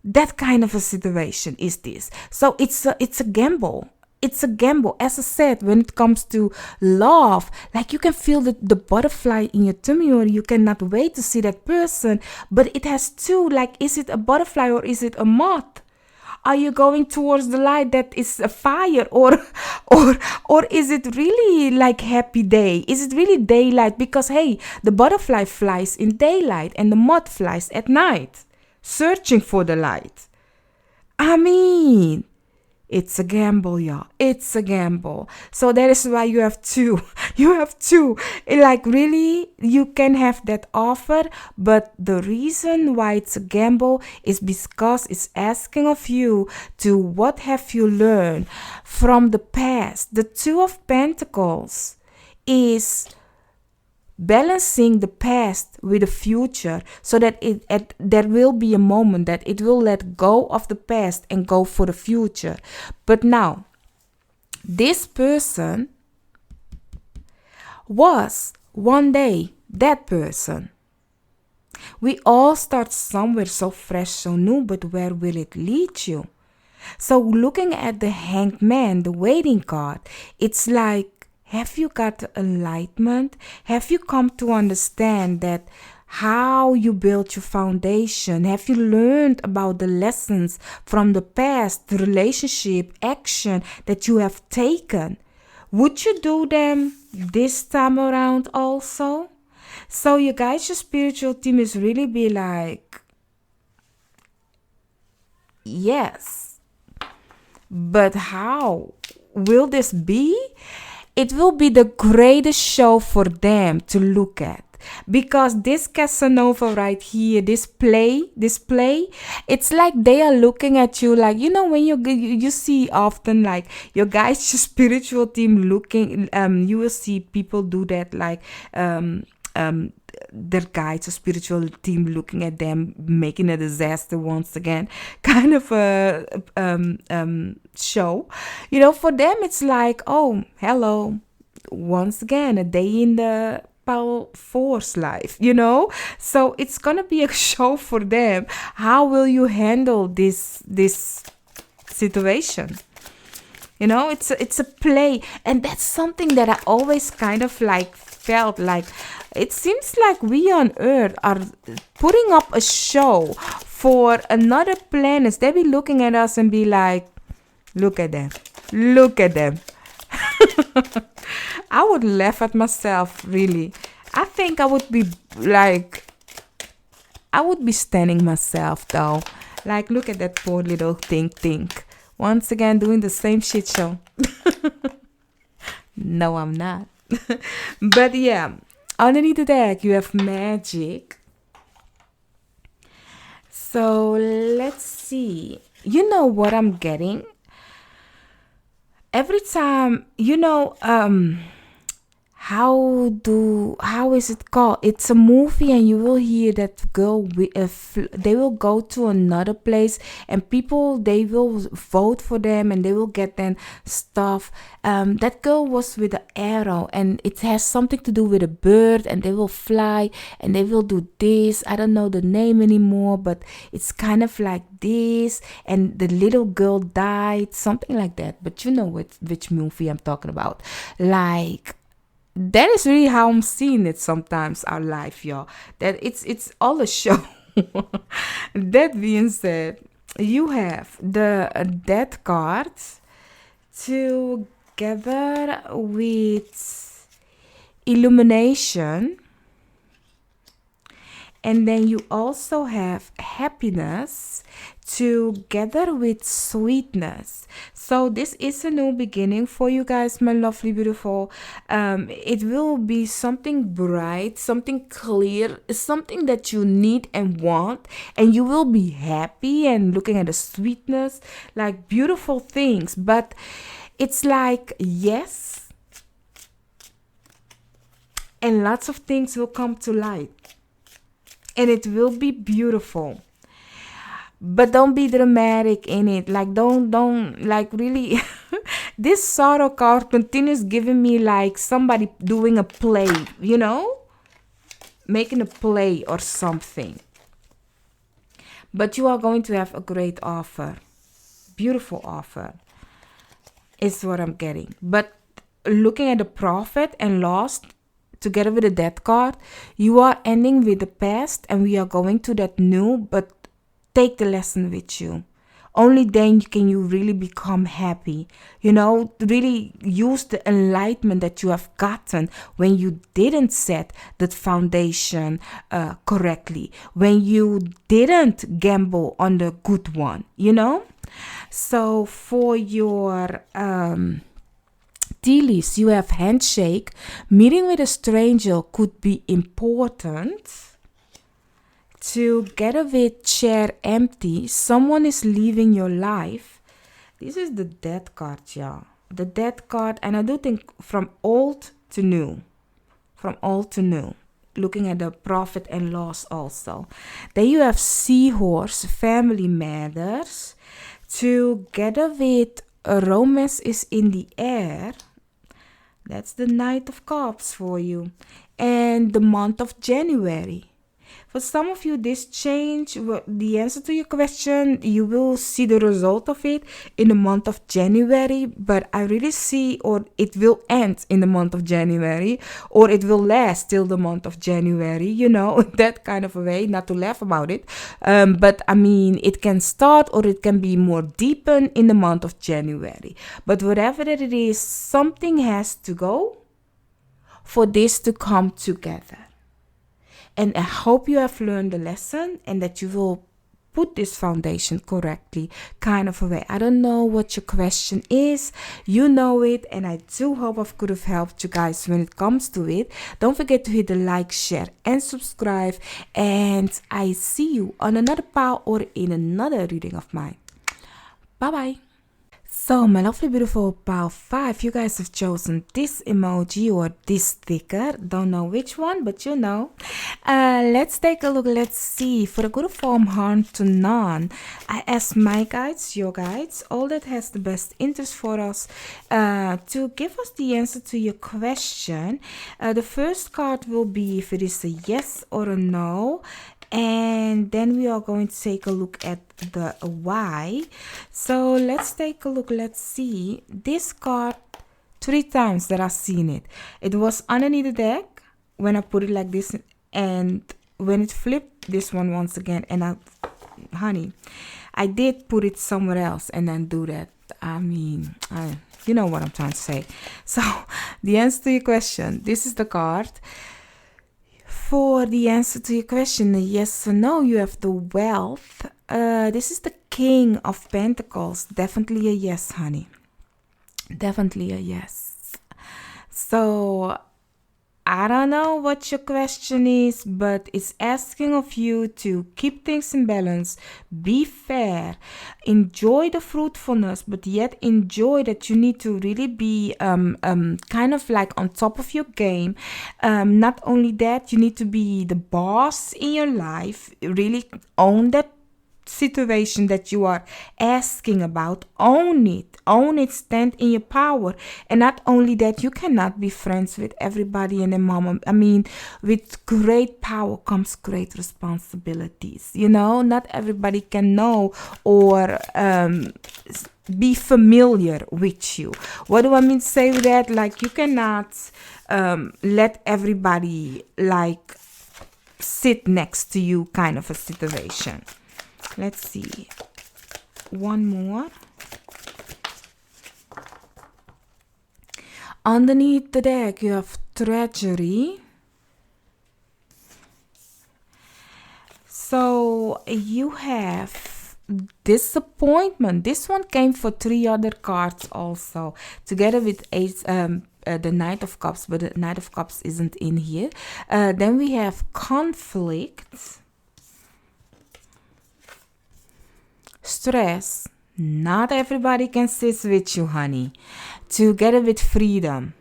That kind of a situation is this. So it's a gamble. It's a gamble. As I said, when it comes to love, like you can feel the butterfly in your tummy, or you cannot wait to see that person. But it has two, like, is it a butterfly or is it a moth? Are you going towards the light that is a fire, or is it really like happy day? Is it really daylight? Because hey, the butterfly flies in daylight and the moth flies at night, searching for the light. I mean, it's a gamble, y'all. It's a gamble. So that is why you have two. You have two. Like, really, you can have that offer, but the reason why it's a gamble is because it's asking of you to what have you learned from the past. The Two of Pentacles is balancing the past with the future, so that there will be a moment that it will let go of the past and go for the future. But now, this person was one day that person. We all start somewhere so fresh, so new, but where will it lead you? So looking at the Hanged Man, the waiting card, it's like, have you got enlightenment? Have you come to understand that how you built your foundation? Have you learned about the lessons from the past, the relationship, action that you have taken? Would you do them this time around also? So you guys, your spiritual team is really be like, yes, but how will this be? It will be the greatest show for them to look at, because this Casanova right here, this play, it's like they are looking at you like, you know, when you see often like your guys, your spiritual team looking, you will see people do that, like their guides or spiritual team looking at them making a disaster once again, kind of a show. You know, for them it's like, oh, hello, once again a day in the Power Force life, you know. So it's gonna be a show for them. How will you handle this situation? You know, it's a play, and that's something that I always kind of like felt like. It seems like we on Earth are putting up a show for another planets. They be looking at us and be like, look at them, look at them. I would laugh at myself, really. I think I would be like, I would be standing myself though. Like, look at that poor little think. Once again, doing the same shit show. No, I'm not. But yeah, underneath the deck, you have magic. So let's see. You know what I'm getting? Every time, you know, how is it called? It's a movie, and you will hear that girl, they will go to another place, and people, they will vote for them, and they will get then stuff. That girl was with an arrow, and it has something to do with a bird, and they will fly, and they will do this. I don't know the name anymore, but it's kind of like this, and the little girl died, something like that. But you know which movie I'm talking about. Like, that is really how I'm seeing it sometimes, our life, y'all. That it's all a show. That being said, you have the death cards together with illumination And then you also have happiness together with sweetness. So this is a new beginning for you guys, my lovely beautiful. It will be something bright, something clear, something that you need and want, and you will be happy and looking at the sweetness, like beautiful things. But it's like, yes, and lots of things will come to light, and it will be beautiful. But don't be dramatic in it. Like, don't like really. This sorrow card continues giving me like somebody doing a play, making a play or something. But you are going to have a great offer, beautiful offer is what I'm getting. But looking at the Prophet and Lost together with the Death card, you are ending with the past and we are going to that new, but take the lesson with you. Only then can you really become happy. Really use the enlightenment that you have gotten when you didn't set that foundation correctly, when you didn't gamble on the good one, So for your tea leaves, you have handshake. Meeting with a stranger could be important. Together with chair empty, someone is leaving your life. This is the Death card, y'all. The Death card, and I do think from old to new. From old to new. Looking at the Prophet and Loss also. Then you have Seahorse, family matters. Together with a romance is in the air. That's the Knight of Cups for you. And the month of January. For some of you, this change, the answer to your question, you will see the result of it in the month of January. But I really see, or it will end in the month of January, or it will last till the month of January, that kind of a way, not to laugh about it. But I mean, it can start or it can be more deepened in the month of January. But whatever it is, something has to go for this to come together. And I hope you have learned the lesson and that you will put this foundation correctly, kind of a way. I don't know what your question is. You know it. And I do hope I could have helped you guys when it comes to it. Don't forget to hit the like, share, and subscribe. And I see you on another pile or in another reading of mine. Bye-bye. So, my lovely beautiful pile 5, you guys have chosen this emoji or this sticker. Don't know which one, but let's take a look. Let's see. For the good form, harm to none, I ask my guides, your guides, all that has the best interest for us, to give us the answer to your question. The first card will be if it is a yes or a no. And then we are going to take a look at the why. So let's take a look. Let's see. This card, 3 times that I've seen it. It was underneath the deck when I put it like this. And when it flipped, this one once again. And I did put it somewhere else and then do that. I mean, you know what I'm trying to say. So the answer to your question, this is the card. For the answer to your question, yes or no, you have the wealth. This is the King of Pentacles. Definitely a yes, honey. Definitely a yes. So, I don't know what your question is, but it's asking of you to keep things in balance, be fair, enjoy the fruitfulness, but yet enjoy that you need to really be kind of like on top of your game. Not only that, you need to be the boss in your life, really own that situation that you are asking about. Own it, stand in your power. And not only that, you cannot be friends with everybody and their mama. I mean, with great power comes great responsibilities. Not everybody can know or be familiar with you. What do I mean to say with that? Like, you cannot let everybody like sit next to you, kind of a situation. Let's see. One more. Underneath the deck, you have Treasury. So you have disappointment. This one came for 3 other cards also, together with the Knight of Cups, but the Knight of Cups isn't in here. Then we have conflict, stress. Not everybody can sit with you, honey. Together with freedom.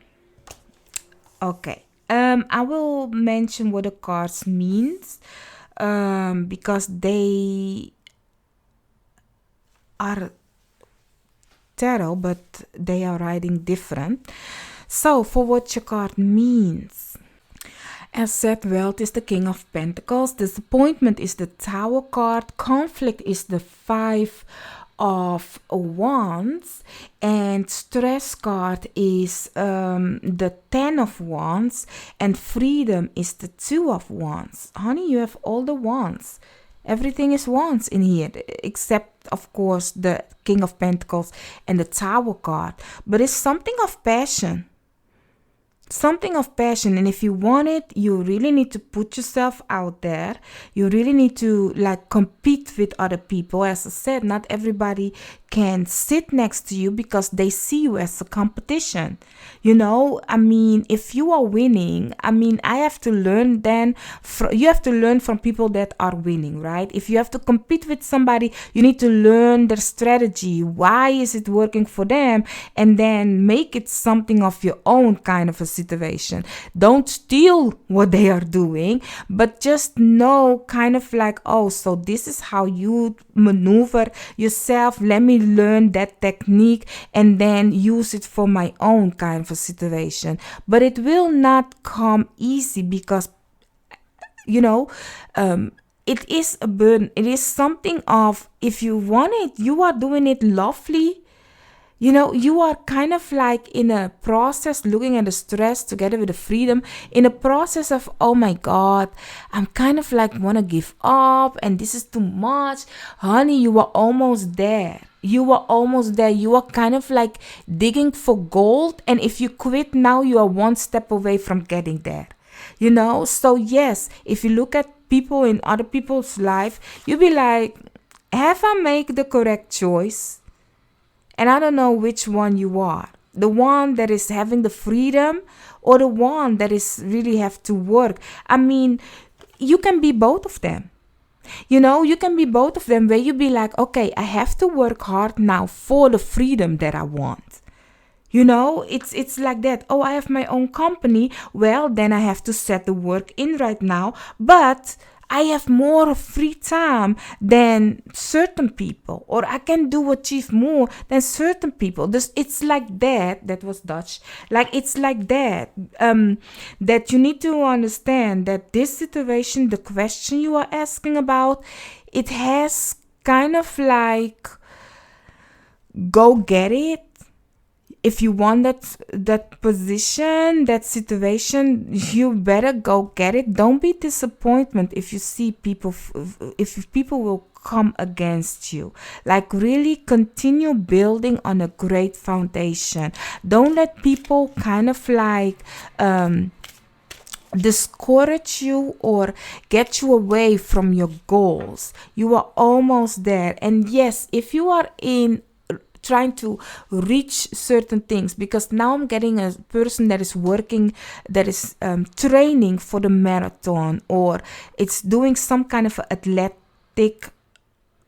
Okay. I will mention what the cards means, because they are tarot, but they are writing different. So, for what your card means. As said, wealth is the King of Pentacles. Disappointment is the Tower card. Conflict is the 5 of Wands, and stress card is the 10 of Wands, and freedom is the 2 of Wands. Honey, you have all the wands. Everything is wands in here, except of course the King of Pentacles and the Tower card. But it's something of passion. Something of passion, and if you want it, you really need to put yourself out there. You really need to like compete with other people. As I said, not everybody can sit next to you because they see you as a competition. You know, I mean, if you are winning, I mean, I have to learn then. You have to learn from people that are winning, right? If you have to compete with somebody, you need to learn their strategy. Why is it working for them? And then make it something of your own kind of a situation. Don't steal what they are doing, but just know kind of like, oh, so this is how you maneuver yourself. Let me learn that technique and then use it for my own kind of a situation. But it will not come easy because, you know, it is a burden. It is something of, if you want it, you are doing it lovely. You know, you are kind of like in a process, looking at the stress together with the freedom, in a process of, oh my God, I'm kind of like want to give up and this is too much. Honey, you are almost there. You are almost there. You are kind of like digging for gold. And if you quit now, you are one step away from getting there. You know, so yes, if you look at people in other people's life, you'll be like, have I made the correct choice? And I don't know which one you are. The one that is having the freedom or the one that is really have to work. I mean, you can be both of them. You know, you can be both of them where you be like, okay, I have to work hard now for the freedom that I want. You know, it's like that. Oh, I have my own company. Well, then I have to set the work in right now. But I have more free time than certain people, or I can achieve more than certain people. It's like that. That was Dutch. Like, it's like that. That you need to understand that this situation, the question you are asking about, it has kind of like, go get it. If you want that position, that situation, you better go get it. Don't be disappointed if you see people, if people will come against you. Like, really continue building on a great foundation. Don't let people kind of like discourage you or get you away from your goals. You are almost there. And yes, if you are in trying to reach certain things, because now I'm getting a person that is working, that is training for the marathon, or it's doing some kind of athletic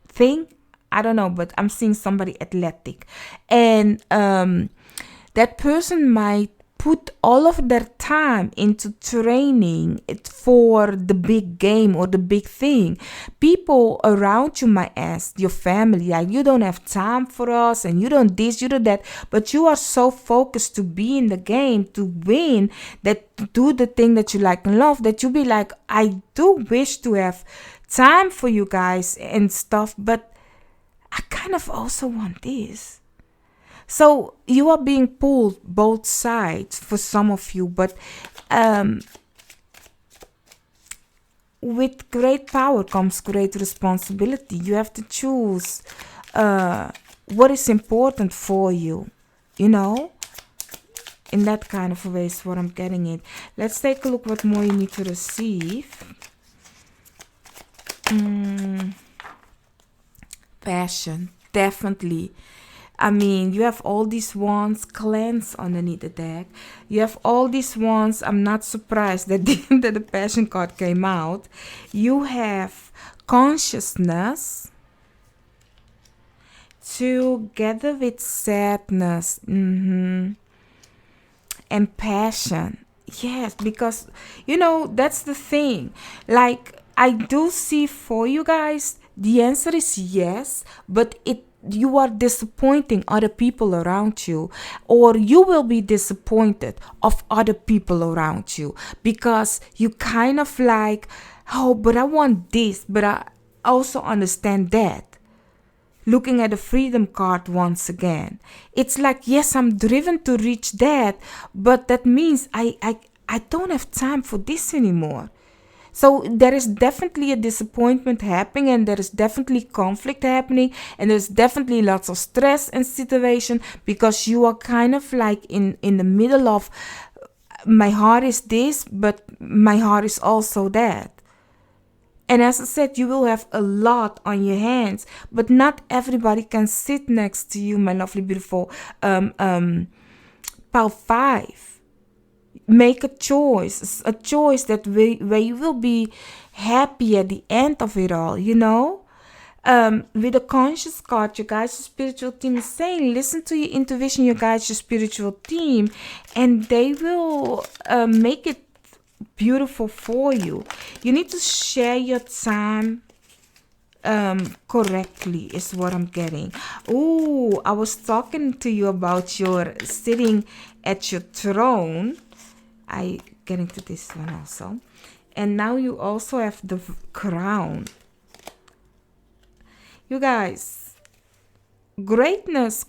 thing. I don't know, but I'm seeing somebody athletic, and that person might put all of their time into training it for the big game or the big thing. People around you might ask, your family, like, you don't have time for us, and you don't this, you do that, but you are so focused to be in the game, to win, that to do the thing that you like and love, that you be like, I do wish to have time for you guys and stuff, but I kind of also want this. So you are being pulled both sides for some of you, but with great power comes great responsibility. You have to choose what is important for you, you know? In that kind of a way is what I'm getting it. Let's take a look what more you need to receive. Passion, definitely. I mean, you have all these wands, clans underneath the deck. You have all these wands. I'm not surprised that that the passion card came out. You have consciousness together with sadness. And passion. Yes, because that's the thing. Like, I do see for you guys, the answer is yes, but you are disappointing other people around you, or you will be disappointed of other people around you, because you kind of like, oh, but I want this, but I also understand that. Looking at the freedom card once again, it's like, yes, I'm driven to reach that, but that means I don't have time for this anymore. So there is definitely a disappointment happening, and there is definitely conflict happening, and there's definitely lots of stress and situation, because you are kind of like in the middle of, my heart is this, but my heart is also that. And as I said, you will have a lot on your hands, but not everybody can sit next to you, my lovely, beautiful pile 5. Make a choice that where you will be happy at the end of it all, with the conscious card, your guys' spiritual team is saying, listen to your intuition, your guys' spiritual team, and they will make it beautiful for you. You need to share your time correctly, is what I'm getting. Oh, I was talking to you about your sitting at your throne. I get into this one also. And now you also have the crown. You guys, greatness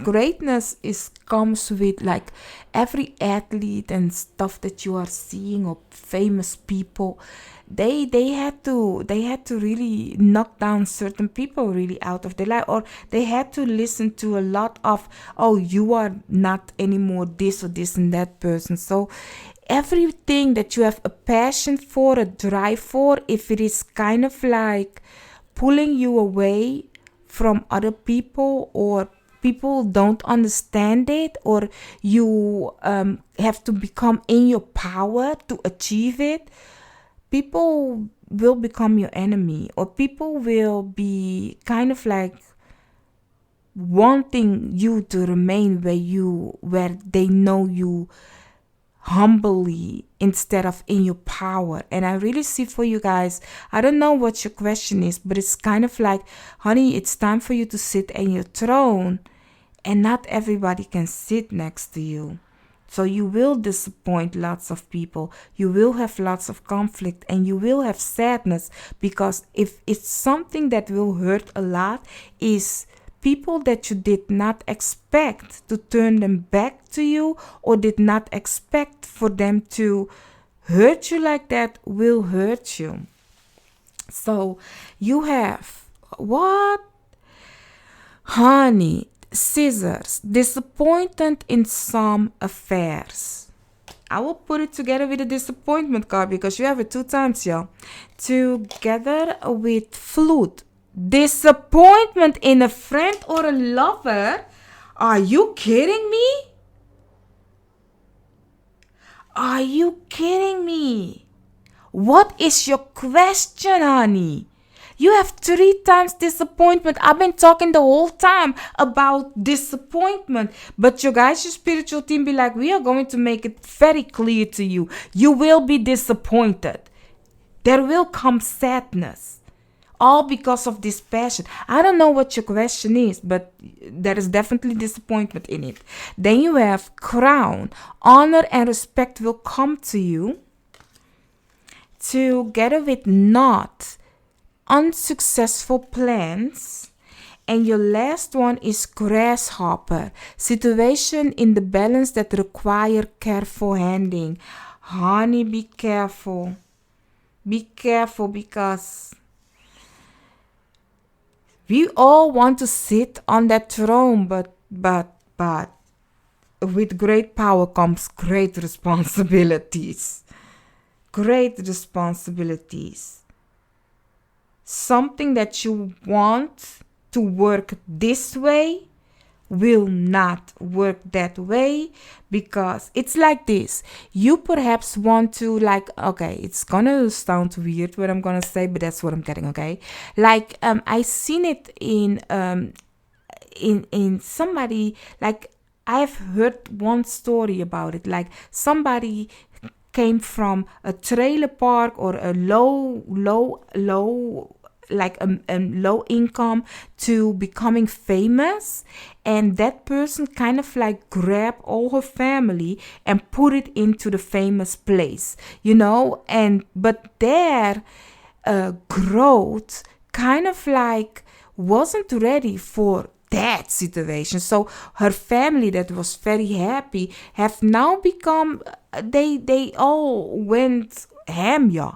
comes with, like, every athlete and stuff that you are seeing, or famous people, they had to really knock down certain people really out of their life, or they had to listen to a lot of, oh, you are not anymore this or this and that person. So everything that you have a passion for, a drive for, if it is kind of like pulling you away from other people, or people don't understand it, or you have to become in your power to achieve it, people will become your enemy, or people will be kind of like wanting you to remain where they know you humbly instead of in your power. And I really see for you guys, I don't know what your question is, but it's kind of like, honey, it's time for you to sit in your throne, and not everybody can sit next to you. So you will disappoint lots of people, you will have lots of conflict, and you will have sadness, because if it's something that will hurt a lot, is people that you did not expect to turn them back to you, or did not expect for them to hurt you like that, will hurt you. So you have what? Honey, scissors, disappointment in some affairs. I will put it together with a disappointment card, because you have it 2 times, y'all. Together with flute. Disappointment in a friend or a lover? Are you kidding me? Are you kidding me? What is your question, honey? You have 3 times disappointment. I've been talking the whole time about disappointment. But your guys, your spiritual team be like, we are going to make it very clear to you. You will be disappointed. There will come sadness. All because of this passion. I don't know what your question is, but there is definitely disappointment in it. Then you have crown. Honor and respect will come to you. Together with not unsuccessful plans. And your last one is grasshopper. Situation in the balance that require careful handling. Honey, be careful. Be careful, because we all want to sit on that throne, but with great power comes great responsibilities. Great responsibilities. something that you want to work this way will not work that way, because it's like this. You perhaps want to, like, okay, it's gonna sound weird what I'm gonna say, but that's what I'm getting. Okay, like I seen it in somebody, like I've heard one story about it, like somebody came from a trailer park or a low like a low income to becoming famous, and that person kind of like grabbed all her family and put it into the famous place, and but their growth kind of like wasn't ready for that situation. So her family that was very happy have now become, they all went ham, yeah.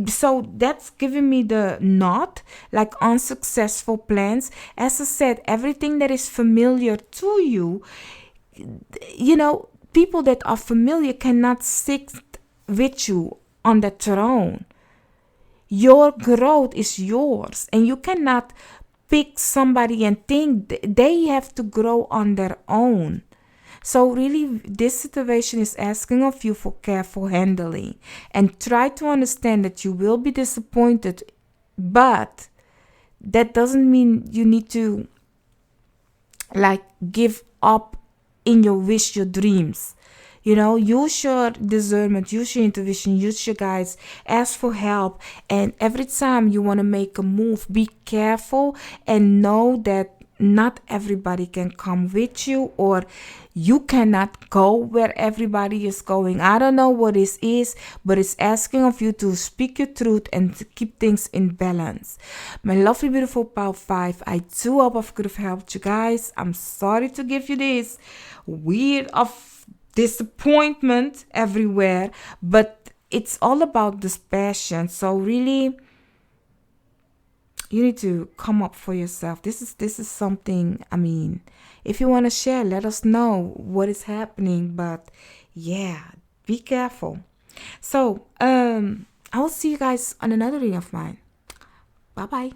So that's giving me the nod, like unsuccessful plans. As I said, everything that is familiar to you, people that are familiar cannot sit with you on the throne. Your growth is yours, and you cannot pick somebody and think they have to grow on their own. So really, this situation is asking of you for careful handling, and try to understand that you will be disappointed, but that doesn't mean you need to like give up in your wish, your dreams. Use your discernment, use your intuition, use your guides, ask for help. And every time you want to make a move, be careful and know that not everybody can come with you, or you cannot go where everybody is going. I don't know what this is, but it's asking of you to speak your truth and to keep things in balance. My lovely, beautiful Power 5, I do hope I could have helped you guys. I'm sorry to give you this weird of disappointment everywhere, but it's all about this passion. So really, you need to come up for yourself. This is something, I mean, if you want to share, let us know what is happening. But yeah, be careful. So I will see you guys on another reading of mine. Bye bye.